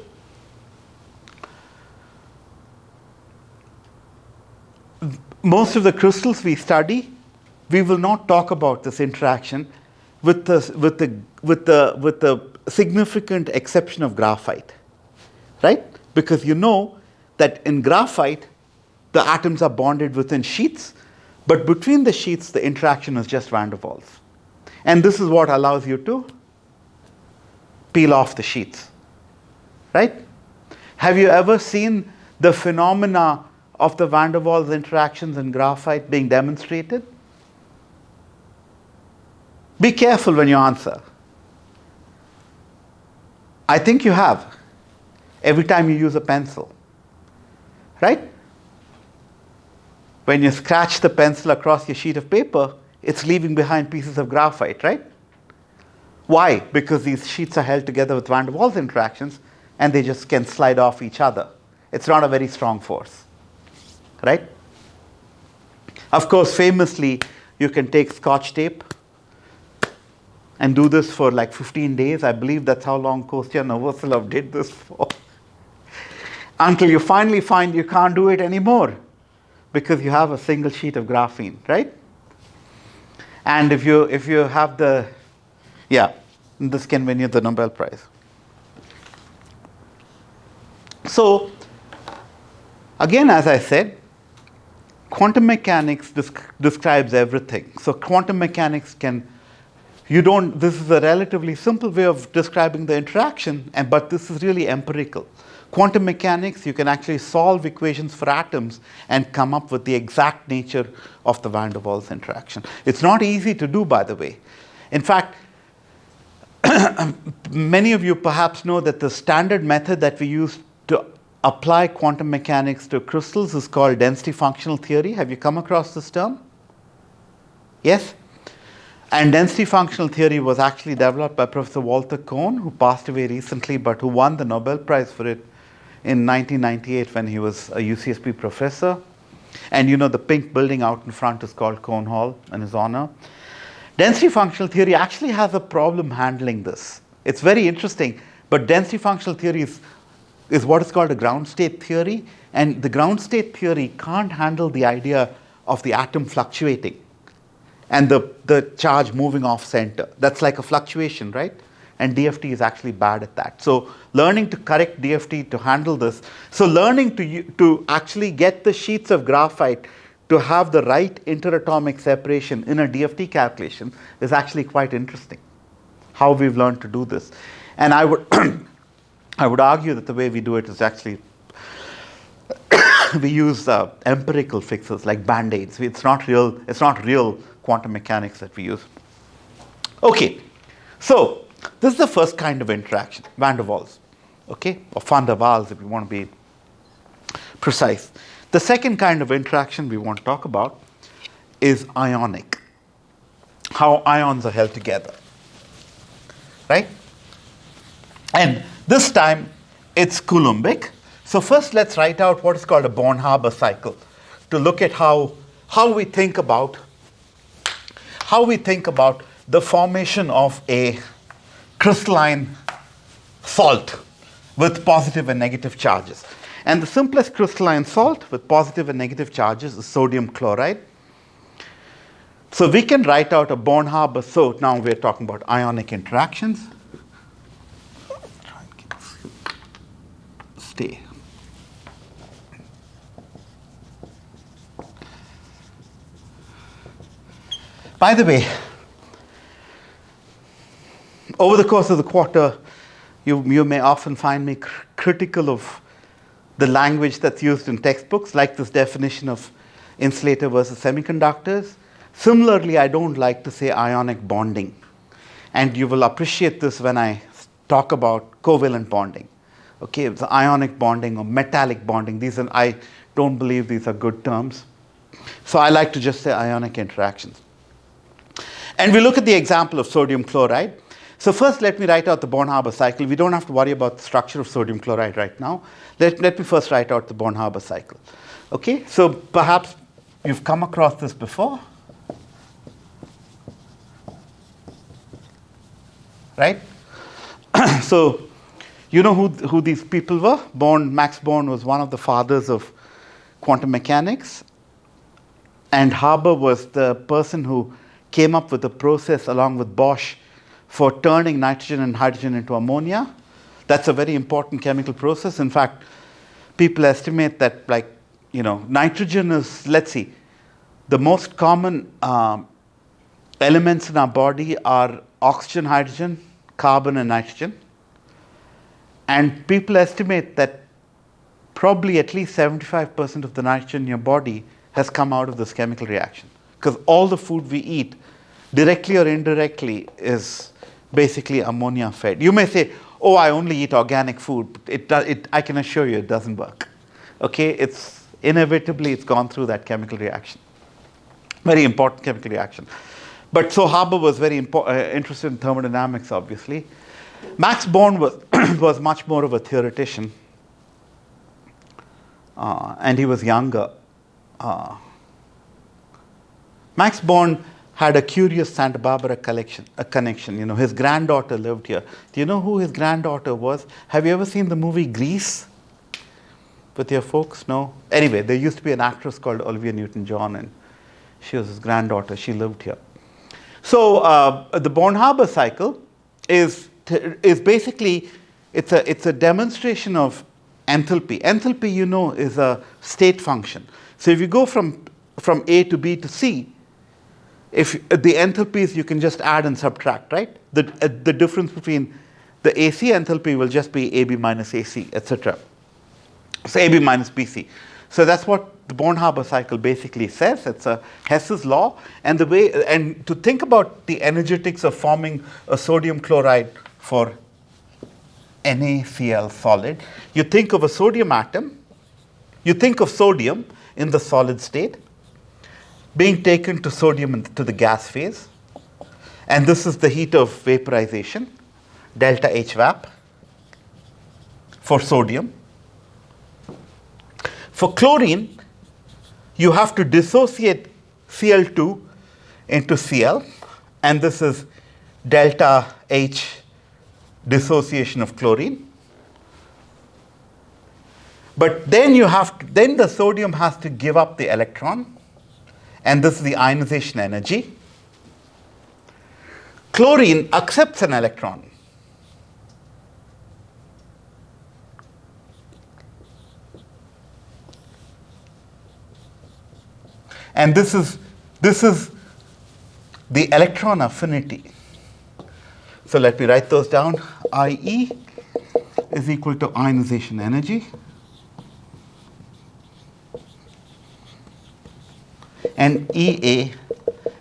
most of the crystals we study, we will not talk about this interaction with the significant exception of graphite, right? Because you know that in graphite, the atoms are bonded within sheets, but between the sheets, the interaction is just van der Waals. And this is what allows you to peel off the sheets, right? Have you ever seen the phenomena of the van der Waals interactions in graphite being demonstrated? Be careful when you answer. I think you have. Every time you use a pencil, right? When you scratch the pencil across your sheet of paper, it's leaving behind pieces of graphite, right? Why? Because these sheets are held together with van der Waals interactions and they just can slide off each other. It's not a very strong force, right? Of course, famously, you can take Scotch tape and do this for like 15 days. I believe that's how long Kostya Novoselov did this for. Until you finally find you can't do it anymore because you have a single sheet of graphene, right? And if you have the, yeah, this can win you the Nobel Prize. So, again, as I said, quantum mechanics describes everything. So quantum mechanics this is a relatively simple way of describing the interaction, but this is really empirical. Quantum mechanics, you can actually solve equations for atoms and come up with the exact nature of the van der Waals interaction. It's not easy to do, by the way. In fact, many of you perhaps know that the standard method that we use to apply quantum mechanics to crystals is called density functional theory. Have you come across this term? Yes? And density functional theory was actually developed by Professor Walter Kohn, who passed away recently, but who won the Nobel Prize for it in 1998 when he was a UCSB professor. And you know the pink building out in front is called Kohn Hall in his honor. Density functional theory actually has a problem handling this. It's very interesting, but density functional theory is what is called a ground state theory, and the ground state theory can't handle the idea of the atom fluctuating and the charge moving off center. That's like a fluctuation, right? And DFT is actually bad at that. So learning to correct DFT to handle this, so learning to actually get the sheets of graphite to have the right interatomic separation in a DFT calculation is actually quite interesting, how we've learned to do this. And I would I would argue that the way we do it is actually we use empirical fixes like band-aids. It's not real quantum mechanics that we use. Okay, so this is the first kind of interaction, van der Waals, okay, or van der Waals if you want to be precise. The second kind of interaction we want to talk about is ionic, how ions are held together, right? And this time it's Coulombic. So first let's write out what is called a Born-Haber cycle to look at how we think about the formation of a crystalline salt with positive and negative charges. And the simplest crystalline salt with positive and negative charges is sodium chloride. So we can write out a Born-Haber. So now we're talking about ionic interactions. Stay. By the way, over the course of the quarter, you may often find me critical of the language that's used in textbooks, like this definition of insulator versus semiconductors. Similarly, I don't like to say ionic bonding. And you will appreciate this when I talk about covalent bonding. Okay, it's ionic bonding or metallic bonding. I don't believe these are good terms. So I like to just say ionic interactions. And we look at the example of sodium chloride. So first let me write out the Born-Haber cycle. We don't have to worry about the structure of sodium chloride right now. Let me first write out the Born-Haber cycle. Okay, so perhaps you've come across this before. Right? So you know who these people were? Max Born was one of the fathers of quantum mechanics. And Haber was the person who came up with the process along with Bosch for turning nitrogen and hydrogen into ammonia. That's a very important chemical process. In fact, people estimate that, nitrogen is, let's see, the most common elements in our body are oxygen, hydrogen, carbon, and nitrogen. And people estimate that probably at least 75% of the nitrogen in your body has come out of this chemical reaction. Because all the food we eat, directly or indirectly, is basically ammonia fed. You may say, oh, I only eat organic food. I can assure you it doesn't work. Okay, it's gone through that chemical reaction. Very important chemical reaction. But so Haber was very interested in thermodynamics, obviously. Max Born was much more of a theoretician. And he was younger. Max Born had a curious Santa Barbara connection. His granddaughter lived here. Do you know who his granddaughter was? Have you ever seen the movie Grease with your folks? No? Anyway, there used to be an actress called Olivia Newton-John, and she was his granddaughter. She lived here. So the Born-Haber cycle is basically, it's a demonstration of enthalpy. Enthalpy, is a state function. So if you go from A to B to C, if the enthalpies you can just add and subtract, right? The difference between the AC enthalpy will just be AB minus AC, etc. So AB minus BC. So that's what the Born-Haber cycle basically says. It's a Hess's law. And to think about the energetics of forming a sodium chloride for NaCl solid, you think of a sodium atom, you think of sodium in the solid state being taken to sodium to the gas phase. And this is the heat of vaporization, delta HVAP, for sodium. For chlorine, you have to dissociate Cl2 into Cl, and this is delta H dissociation of chlorine. But then then the sodium has to give up the electron, and this is the ionization energy. Chlorine accepts an electron. And this is the electron affinity. So let me write those down. IE is equal to ionization energy. And EA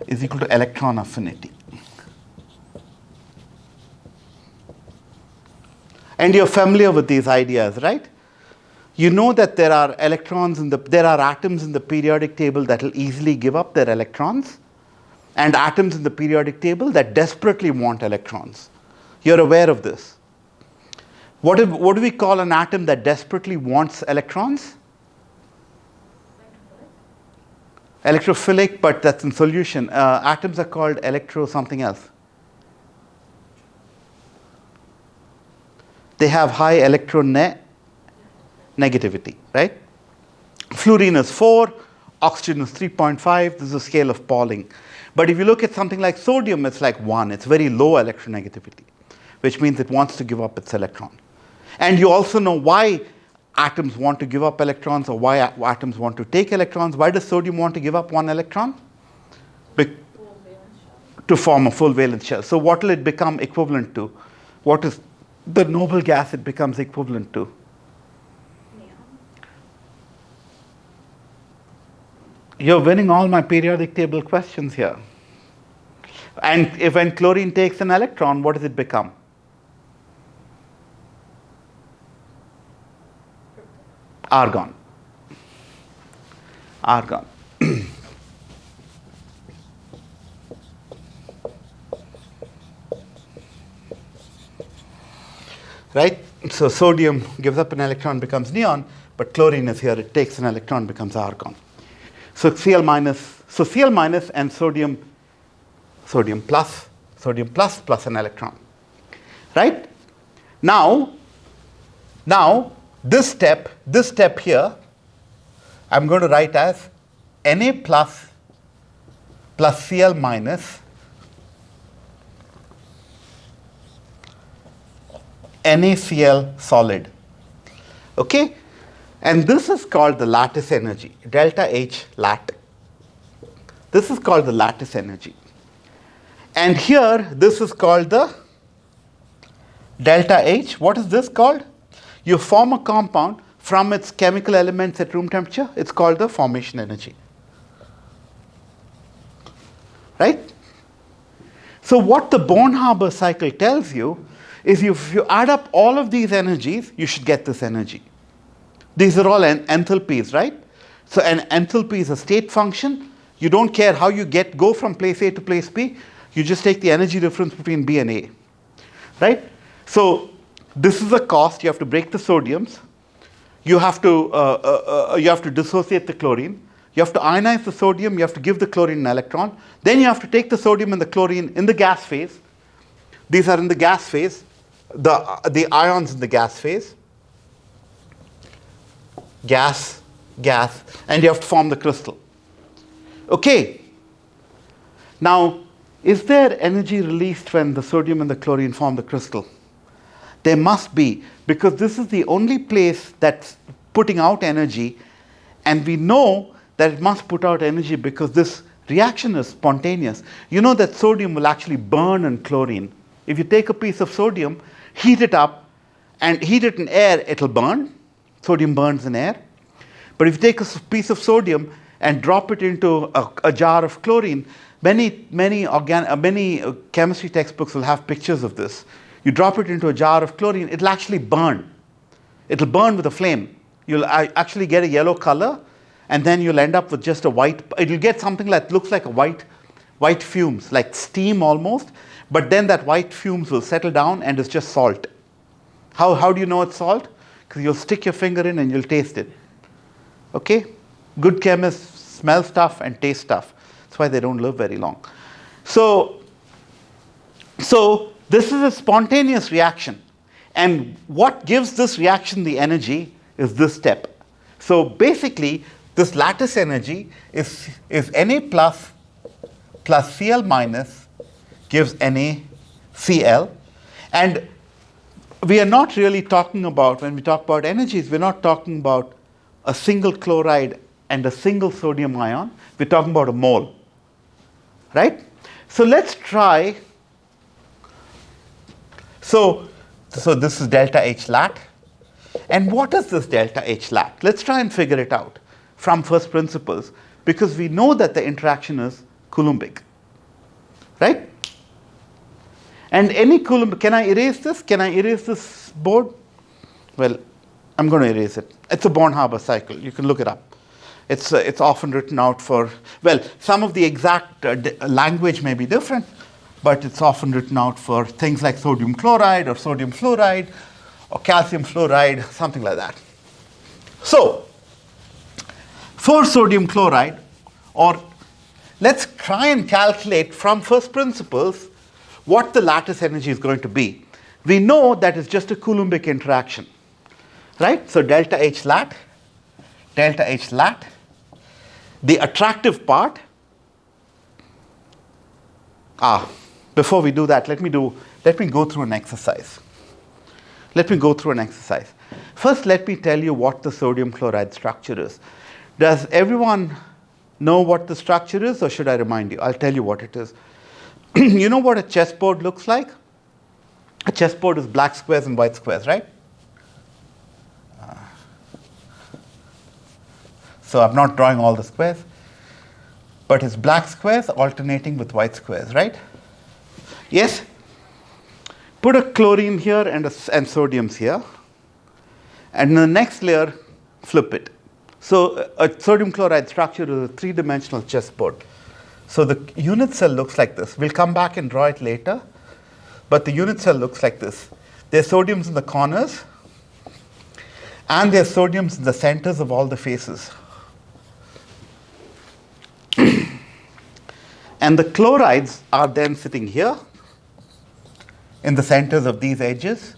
is equal to electron affinity. And you're familiar with these ideas, right? You know that there are atoms in the periodic table that will easily give up their electrons, and atoms in the periodic table that desperately want electrons. You're aware of this. What do we call an atom that desperately wants electrons? Electrophilic, but that's in solution. Atoms are called electro something else. They have high electronegativity, right? Fluorine is 4, oxygen is 3.5. This is a scale of Pauling. But if you look at something like sodium, it's like 1. It's very low electronegativity, which means it wants to give up its electron. And you also know why atoms want to give up electrons, or why atoms want to take electrons. Why does sodium want to give up one electron? To form a full valence shell. So what will it become equivalent to? What is the noble gas it becomes equivalent to? You're winning all my periodic table questions here. And when chlorine takes an electron, what does it become? argon. Argon. Right? So sodium gives up an electron, becomes neon, but chlorine is here. It takes an electron, becomes argon. So Cl minus, so Cl minus and sodium plus an electron. Right? Now this step here, I'm going to write as Na plus Cl minus NaCl solid. Okay? And this is called the lattice energy, delta H lat. This is called the lattice energy. And here, this is called the delta H. What is this called? You form a compound from its chemical elements at room temperature. It's called the formation energy. Right? So what the Born-Haber cycle tells you is if you add up all of these energies, you should get this energy. These are all enthalpies, right? So an enthalpy is a state function. You don't care how you go from place A to place B. You just take the energy difference between B and A, right? So this is a cost. You have to break the sodiums. You have to dissociate the chlorine. You have to ionize the sodium. You have to give the chlorine an electron. Then you have to take the sodium and the chlorine in the gas phase. These are in the gas phase. The ions in the gas phase. Gas, and you have to form the crystal. Okay. Now, is there energy released when the sodium and the chlorine form the crystal? There must be, because this is the only place that's putting out energy, and we know that it must put out energy because this reaction is spontaneous. You know that sodium will actually burn in chlorine. If you take a piece of sodium, heat it up, and heat it in air, it'll burn. Sodium burns in air. But if you take a piece of sodium and drop it into a jar of chlorine, many chemistry textbooks will have pictures of this. You drop it into a jar of chlorine, it'll actually burn. It'll burn with a flame. You'll actually get a yellow color, and then you'll end up with just a white. It'll get something that looks like a white fumes, like steam almost. But then that white fumes will settle down, and it's just salt. How do you know it's salt? Because you'll stick your finger in and you'll taste it. Okay? Good chemists smell stuff and taste stuff. That's why they don't live very long. So this is a spontaneous reaction. And what gives this reaction the energy is this step. So basically, this lattice energy is Na plus Cl minus gives NaCl. And we are not really talking about, when we talk about energies, we're not talking about a single chloride and a single sodium ion. We're talking about a mole. Right? So let's try. So this is delta H lat. And what is this delta H lat? Let's try and figure it out from first principles, because we know that the interaction is Coulombic. Right? And any Coulomb, can I erase this? Can I erase this board? Well, I'm going to erase it. It's a Born-Haber cycle. You can look it up. It's often written out for, well, some of the exact language may be different, but it's often written out for things like sodium chloride or sodium fluoride or calcium fluoride, something like that. So, for sodium chloride, or let's try and calculate from first principles what the lattice energy is going to be. We know that it's just a Coulombic interaction, right? So delta H lat, the attractive part. Before we do that, let me go through an exercise. First, let me tell you what the sodium chloride structure is. Does everyone know what the structure is, or should I remind you? I'll tell you what it is. You know what a chessboard looks like? A chessboard is black squares and white squares, right? So I'm not drawing all the squares, but it's black squares alternating with white squares, right? Yes? Put a chlorine here and sodiums here. And in the next layer, flip it. So a sodium chloride structure is a three-dimensional chessboard. So the unit cell looks like this. We'll come back and draw it later. But the unit cell looks like this. There's sodiums in the corners, and there's sodiums in the centers of all the faces. And the chlorides are then sitting here in the centers of these edges,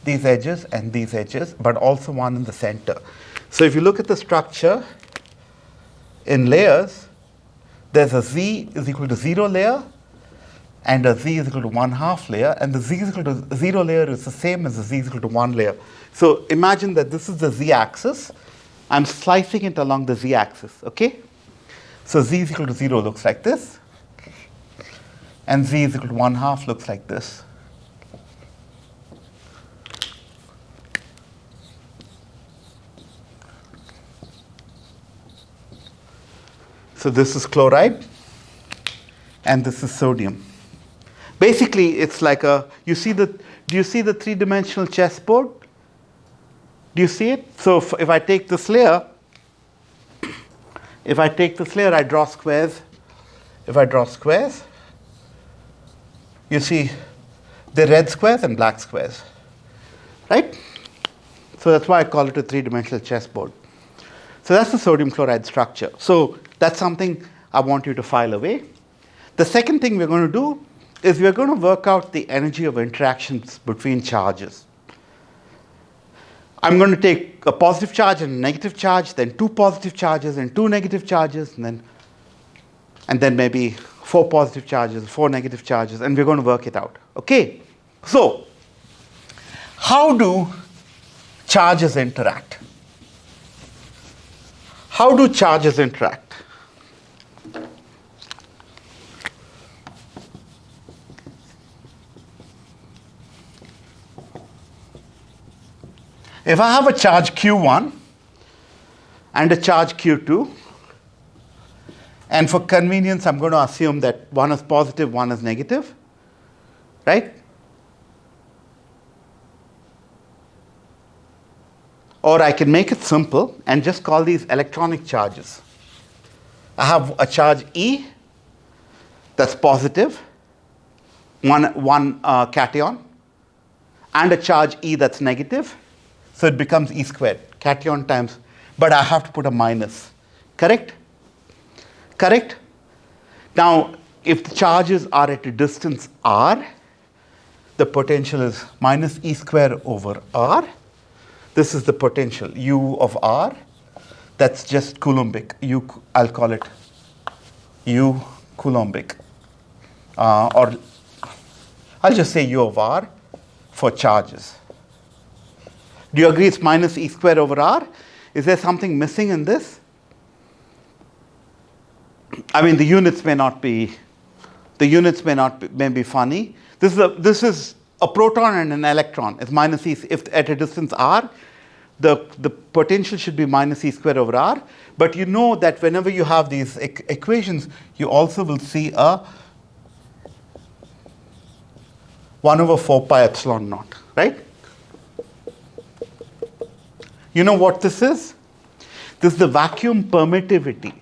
and these edges, but also one in the center. So if you look at the structure in layers, there's a Z is equal to 0 layer, and a Z is equal to 1/2 layer, and the Z is equal to 0 layer is the same as the Z is equal to 1 layer. So imagine that this is the Z axis. I'm slicing it along the Z axis, okay? So Z is equal to 0 looks like this, and Z is equal to 1/2 looks like this. So this is chloride, and this is sodium. Basically, it's like do you see the three-dimensional chessboard? Do you see it? So if I take this layer, I draw squares. If I draw squares, you see the red squares and black squares, right? So that's why I call it a three-dimensional chessboard. So that's the sodium chloride structure. So that's something I want you to file away. The second thing we're going to do is we're going to work out the energy of interactions between charges. I'm going to take a positive charge and a negative charge, then 2 positive charges and 2 negative charges, and then maybe 4 positive charges, 4 negative charges, and we're going to work it out. Okay? So, how do charges interact? How do charges interact? If I have a charge Q1 and a charge Q2, and for convenience, I'm going to assume that one is positive, one is negative, right? Or I can make it simple and just call these electronic charges. I have a charge E that's positive, one cation, and a charge E that's negative. So it becomes E squared, cation times, but I have to put a minus. Correct? Correct? Now, if the charges are at a distance r, the potential is minus E squared over r. This is the potential, U of r. That's just Coulombic. I'll call it U Coulombic. Or I'll just say U of r for charges. Do you agree it's minus E squared over r? Is there something missing in this? I mean, the units may be funny. This is a proton and an electron. It's minus E. If at a distance r, the potential should be minus E squared over r. But you know that whenever you have these equations, you also will see a 1 over 4 pi epsilon naught, right? You know what this is? This is the vacuum permittivity.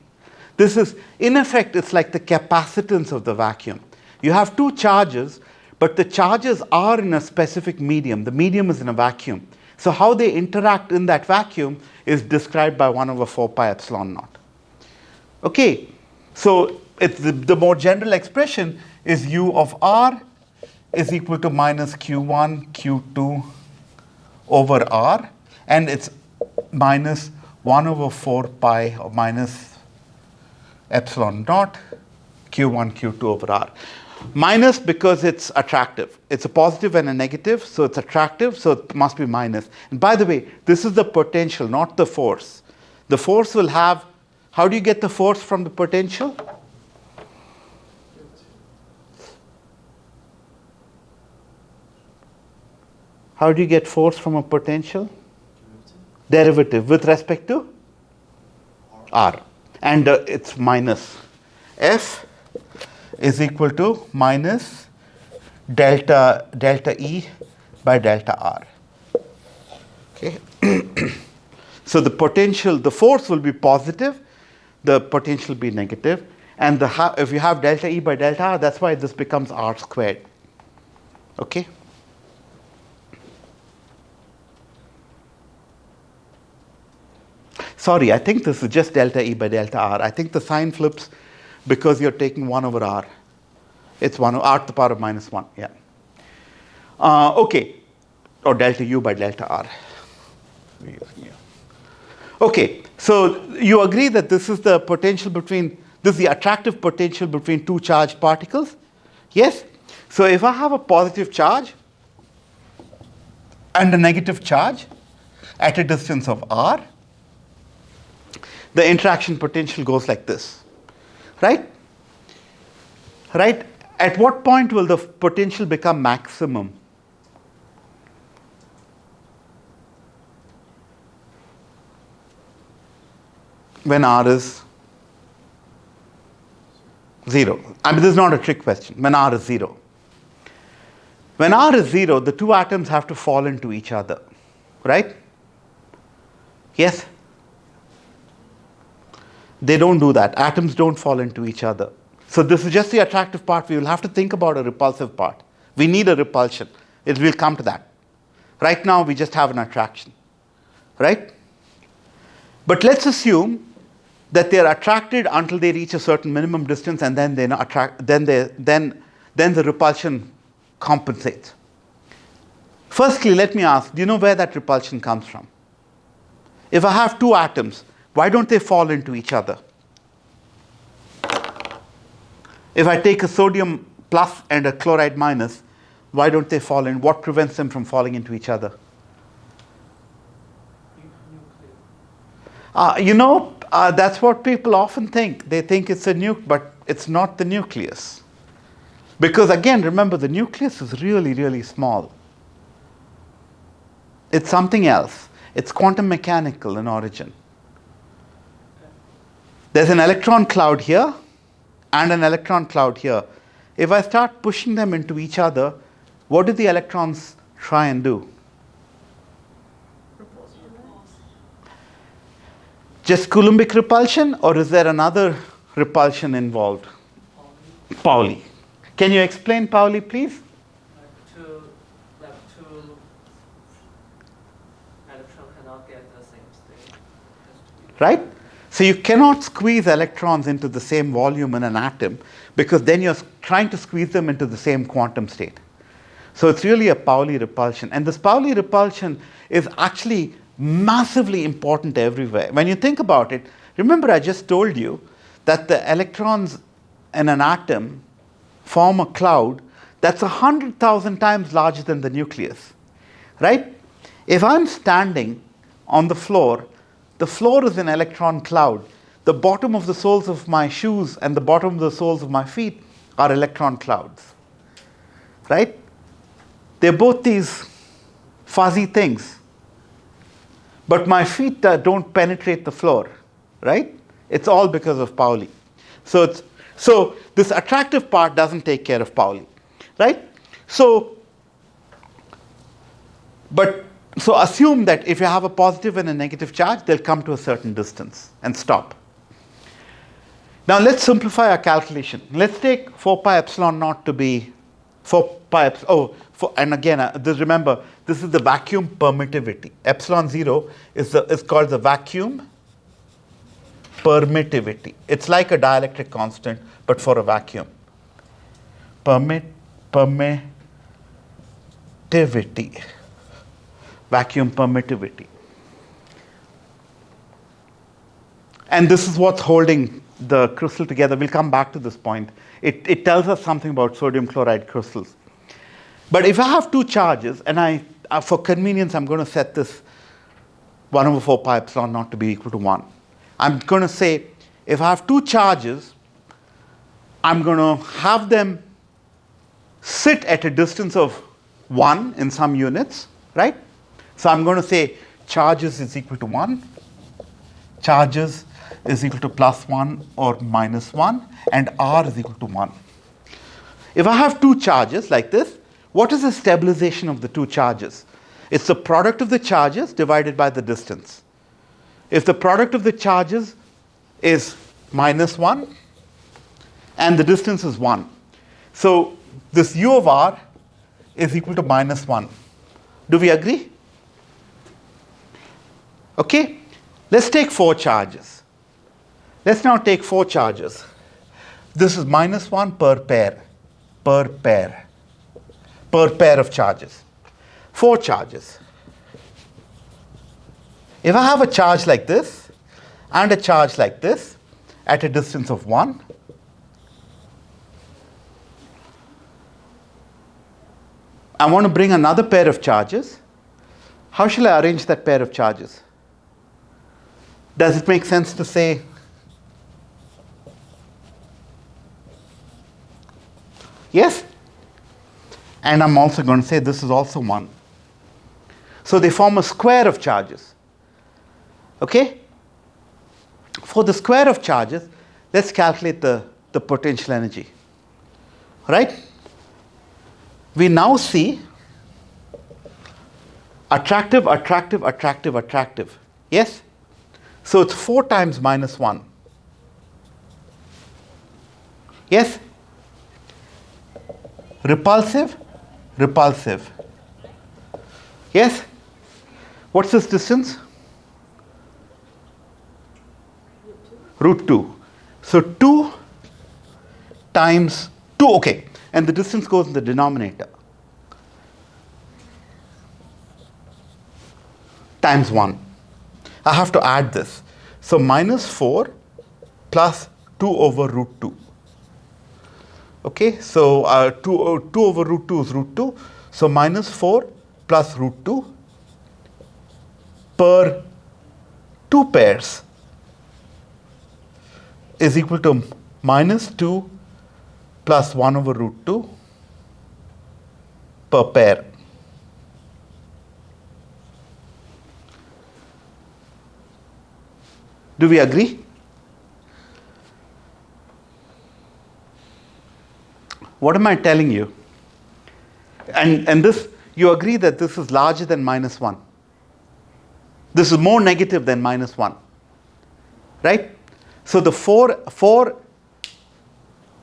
This is, in effect, it's like the capacitance of the vacuum. You have 2 charges, but the charges are in a specific medium. The medium is in a vacuum. So how they interact in that vacuum is described by 1 over 4 pi epsilon naught. Okay, so it's the more general expression is U of r is equal to minus Q1, Q2 over r, and it's minus 1 over 4 pi or minus epsilon naught Q1, Q2 over r. Minus because it's attractive. It's a positive and a negative, so it's attractive, so it must be minus. And by the way, this is the potential, not the force. The force will have, how do you get the force from the potential? How do you get force from a potential? Derivative with respect to r. And it's minus. F is equal to minus delta E by delta R. Okay. So the force will be positive, the potential will be negative, and if you have delta E by delta R, that's why this becomes R squared. Okay? Sorry, I think this is just delta E by delta R. I think the sign flips because you're taking 1 over R. It's 1 over R to the power of -1, yeah. Okay, or delta U by delta R. Okay, so you agree that this is the potential between, this is the attractive potential between two charged particles? Yes? So if I have a positive charge and a negative charge at a distance of R, the interaction potential goes like this, right? Right? At what point will the potential become maximum? When R is 0. I mean, this is not a trick question. When R is 0. When R is 0, the two atoms have to fall into each other, right? Yes? They don't do that. Atoms don't fall into each other. So this is just the attractive part. We will have to think about a repulsive part. We need a repulsion. We'll come to that. Right now, we just have an attraction, right? But let's assume that they are attracted until they reach a certain minimum distance, and then then the repulsion compensates. Firstly, let me ask, do you know where that repulsion comes from? If I have two atoms, why don't they fall into each other? If I take a sodium plus and a chloride minus, why don't they fall in? What prevents them from falling into each other? That's what people often think. They think it's a nuke, but it's not the nucleus. Because again, remember, the nucleus is really, really small. It's something else. It's quantum mechanical in origin. There's an electron cloud here and an electron cloud here. If I start pushing them into each other, what do the electrons try and do? Just Coulombic repulsion, or is there another repulsion involved? Pauli. Can you explain Pauli, please? Two electrons cannot get the same state. Right? So you cannot squeeze electrons into the same volume in an atom, because then you're trying to squeeze them into the same quantum state. So it's really a Pauli repulsion. And this Pauli repulsion is actually massively important everywhere. When you think about it, remember I just told you that the electrons in an atom form a cloud that's 100,000 times larger than the nucleus, right? If I'm standing on the floor is an electron cloud. The bottom of the soles of my shoes and the bottom of the soles of my feet are electron clouds, right? They're both these fuzzy things. But my feet don't penetrate the floor, right? It's all because of Pauli. So this attractive part doesn't take care of Pauli, right? So assume that if you have a positive and a negative charge, they'll come to a certain distance and stop. Now let's simplify our calculation. Let's take 4 pi epsilon naught to be 4 pi and again, remember, this is the vacuum permittivity. Epsilon 0 is called the vacuum permittivity. It's like a dielectric constant, but for a vacuum. Permittivity. Vacuum permittivity. And this is what's holding the crystal together. We'll come back to this point. It tells us something about sodium chloride crystals. But if I have two charges, and for convenience, I'm going to set this 1 over 4 pi epsilon naught to be equal to 1. I'm going to say, if I have two charges, I'm going to have them sit at a distance of 1 in some units, right? So I'm going to say charges is equal to 1, charges is equal to plus 1 or minus 1, and R is equal to 1. If I have two charges like this, what is the stabilization of the two charges? It's the product of the charges divided by the distance. if the product of the charges is -1 and the distance is 1. So this u of r is equal to -1. Do we agree? Okay, let's take 4 charges. Let's now take 4 charges. This is -1 per pair of charges. 4 charges. If I have a charge like this and a charge like this at a distance of 1, I want to bring another pair of charges. How shall I arrange that pair of charges? Does it make sense to say yes? And I'm also going to say this is also 1. So they form a square of charges. Okay? For the square of charges, let's calculate the potential energy. Right? We now see attractive, attractive, attractive, attractive. Yes? So it's 4 times -1. Yes? Repulsive, repulsive. Yes? What's this distance? √2. So 2 times 2, okay. And the distance goes in the denominator. Times 1. I have to add this. So -4 plus 2 over √2. Okay, so 2 over √2 is √2. So -4 plus √2 per 2 pairs is equal to -2 plus 1 over √2 per pair. Do we agree? What am I telling you? And this, you agree that this is larger than -1. This is more negative than -1. Right? So the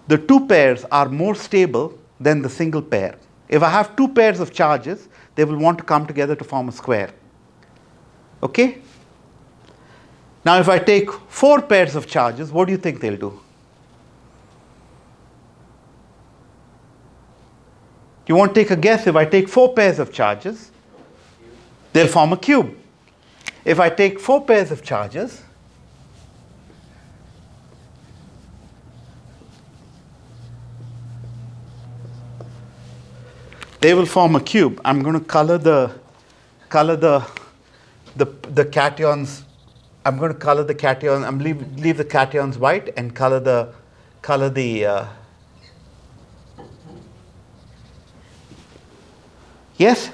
the 2 pairs are more stable than the single pair. If I have 2 pairs of charges, they will want to come together to form a square. Okay? Now if I take 4 pairs of charges, what do you think they'll do? You want to take a guess? If I take 4 pairs of charges, they'll form a cube. If I take 4 pairs of charges, they will form a cube. I'm going to color the cations. I'm going to color the cations. I'm leave the cations white and color the yes.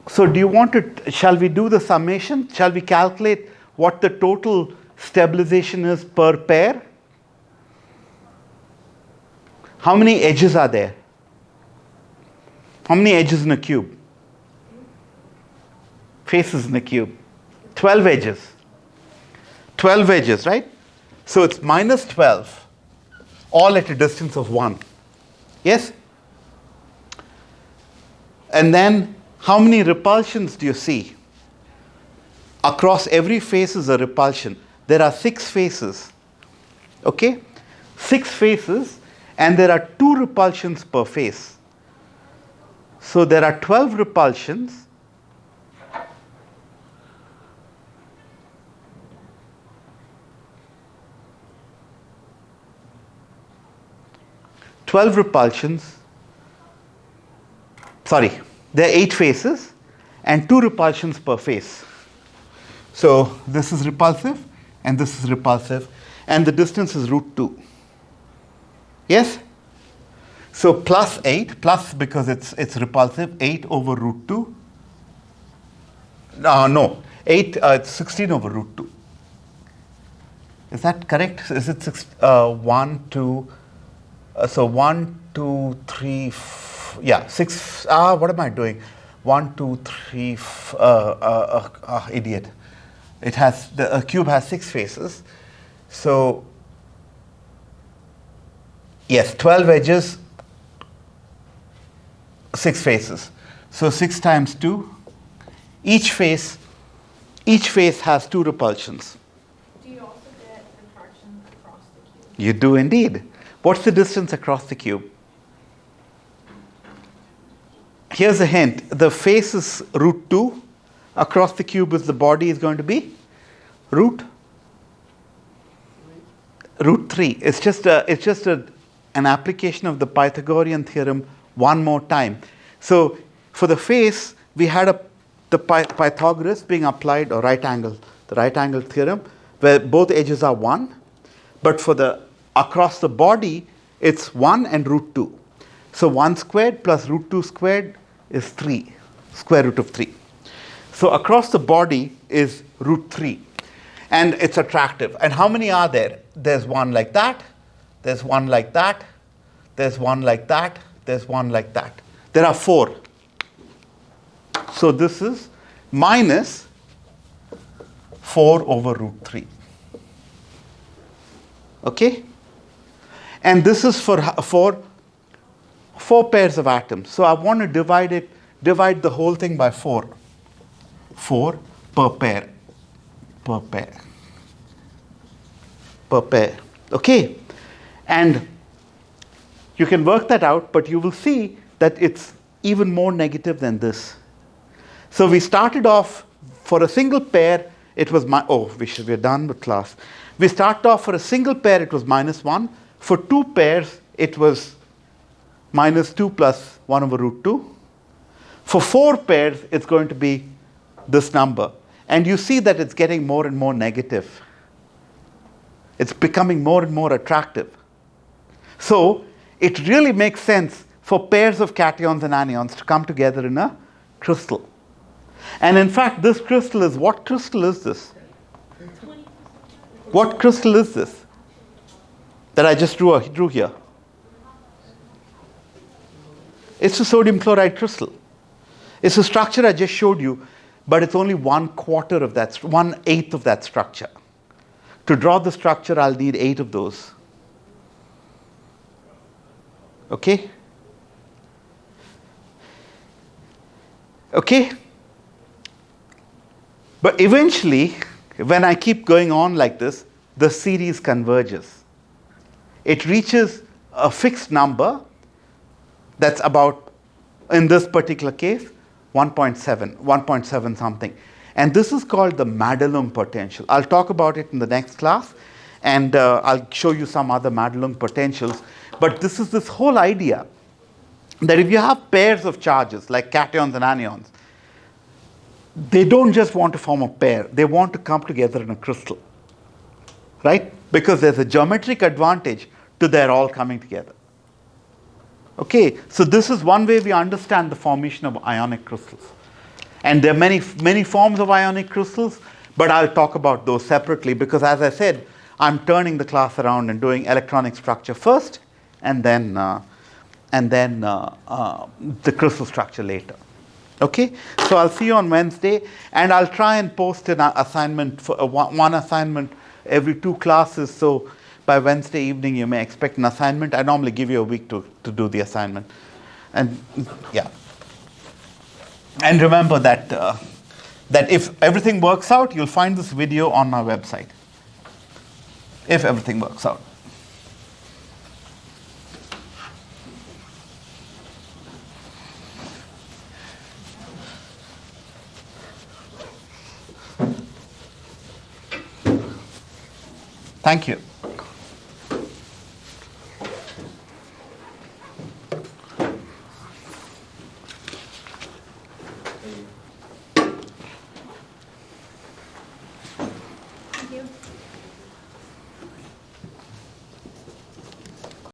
So do you want to? Shall we do the summation? Shall we calculate what the total stabilization is per pair? How many edges are there? How many edges in a cube? Faces in a cube. 12 edges. 12 edges, right? So it's -12, all at a distance of 1. Yes? And then how many repulsions do you see? Across every face is a repulsion. There are 6 faces. Okay? 6 faces, and there are 2 repulsions per face. So there are 12 repulsions. Sorry, there are 8 faces and 2 repulsions per face. So this is repulsive and this is repulsive, and the distance is √2. Yes? So plus 8, plus because it's repulsive, 8 over √2. No, 8, it's 16 over √2. Is that correct? Is it 1, 2? So 1, 2, 3, yeah, 6. What am I doing? 1, 2, 3, idiot. It has, a cube has 6 faces. So, yes, 12 edges, 6 faces. So 6 times 2. Each face has 2 repulsions. Do you also get refraction across the cube? You do indeed. What's the distance across the cube? Here's a hint. The face is root 2. Across the cube is the body is going to be root 3. It's just an application of the Pythagorean theorem one more time. So for the face, we had the Pythagoras being applied, or the right angle theorem, where both edges are 1. But for the across the body, it's 1 and root 2. So 1 squared plus root 2 squared is 3, square root of 3. So across the body is root 3. And it's attractive. And how many are there? There's one like that. There's one like that. There's one like that. There's one like that. There are 4. So this is minus 4 over root 3. Okay? And this is for 4 pairs of atoms. So I want to divide the whole thing by 4. 4 per pair. Per pair. Okay? And you can work that out, but you will see that it's even more negative than this. So we started off for a single pair, it was we're done with class. We started off for a single pair, it was minus 1. For 2 pairs, it was minus 2 plus 1 over root 2. For 4 pairs, it's going to be this number. And you see that it's getting more and more negative. It's becoming more and more attractive. So it really makes sense for pairs of cations and anions to come together in a crystal. And in fact, this crystal is, what crystal is this? What crystal is this that I just drew here? It's a sodium chloride crystal. It's a structure I just showed you, but it's only 1/4 of that, 1/8 of that structure. To draw the structure, I'll need 8 of those. Okay? Okay? But eventually, when I keep going on like this, the series converges. It reaches a fixed number that's about, in this particular case, 1.7 something. And this is called the Madelung potential. I'll talk about it in the next class, and I'll show you some other Madelung potentials. But this is this whole idea that if you have pairs of charges, like cations and anions, they don't just want to form a pair. They want to come together in a crystal, right? Because there's a geometric advantage to their all coming together. Okay, so this is one way we understand the formation of ionic crystals. And there are many forms of ionic crystals, but I'll talk about those separately because, as I said, I'm turning the class around and doing electronic structure first, and then the crystal structure later. Okay, so I'll see you on Wednesday, and I'll try and post an assignment for one assignment every 2 classes. So by Wednesday evening, you may expect an assignment. I normally give you a week to do the assignment, and yeah. And remember that that if everything works out, you'll find this video on my website. If everything works out. Thank you.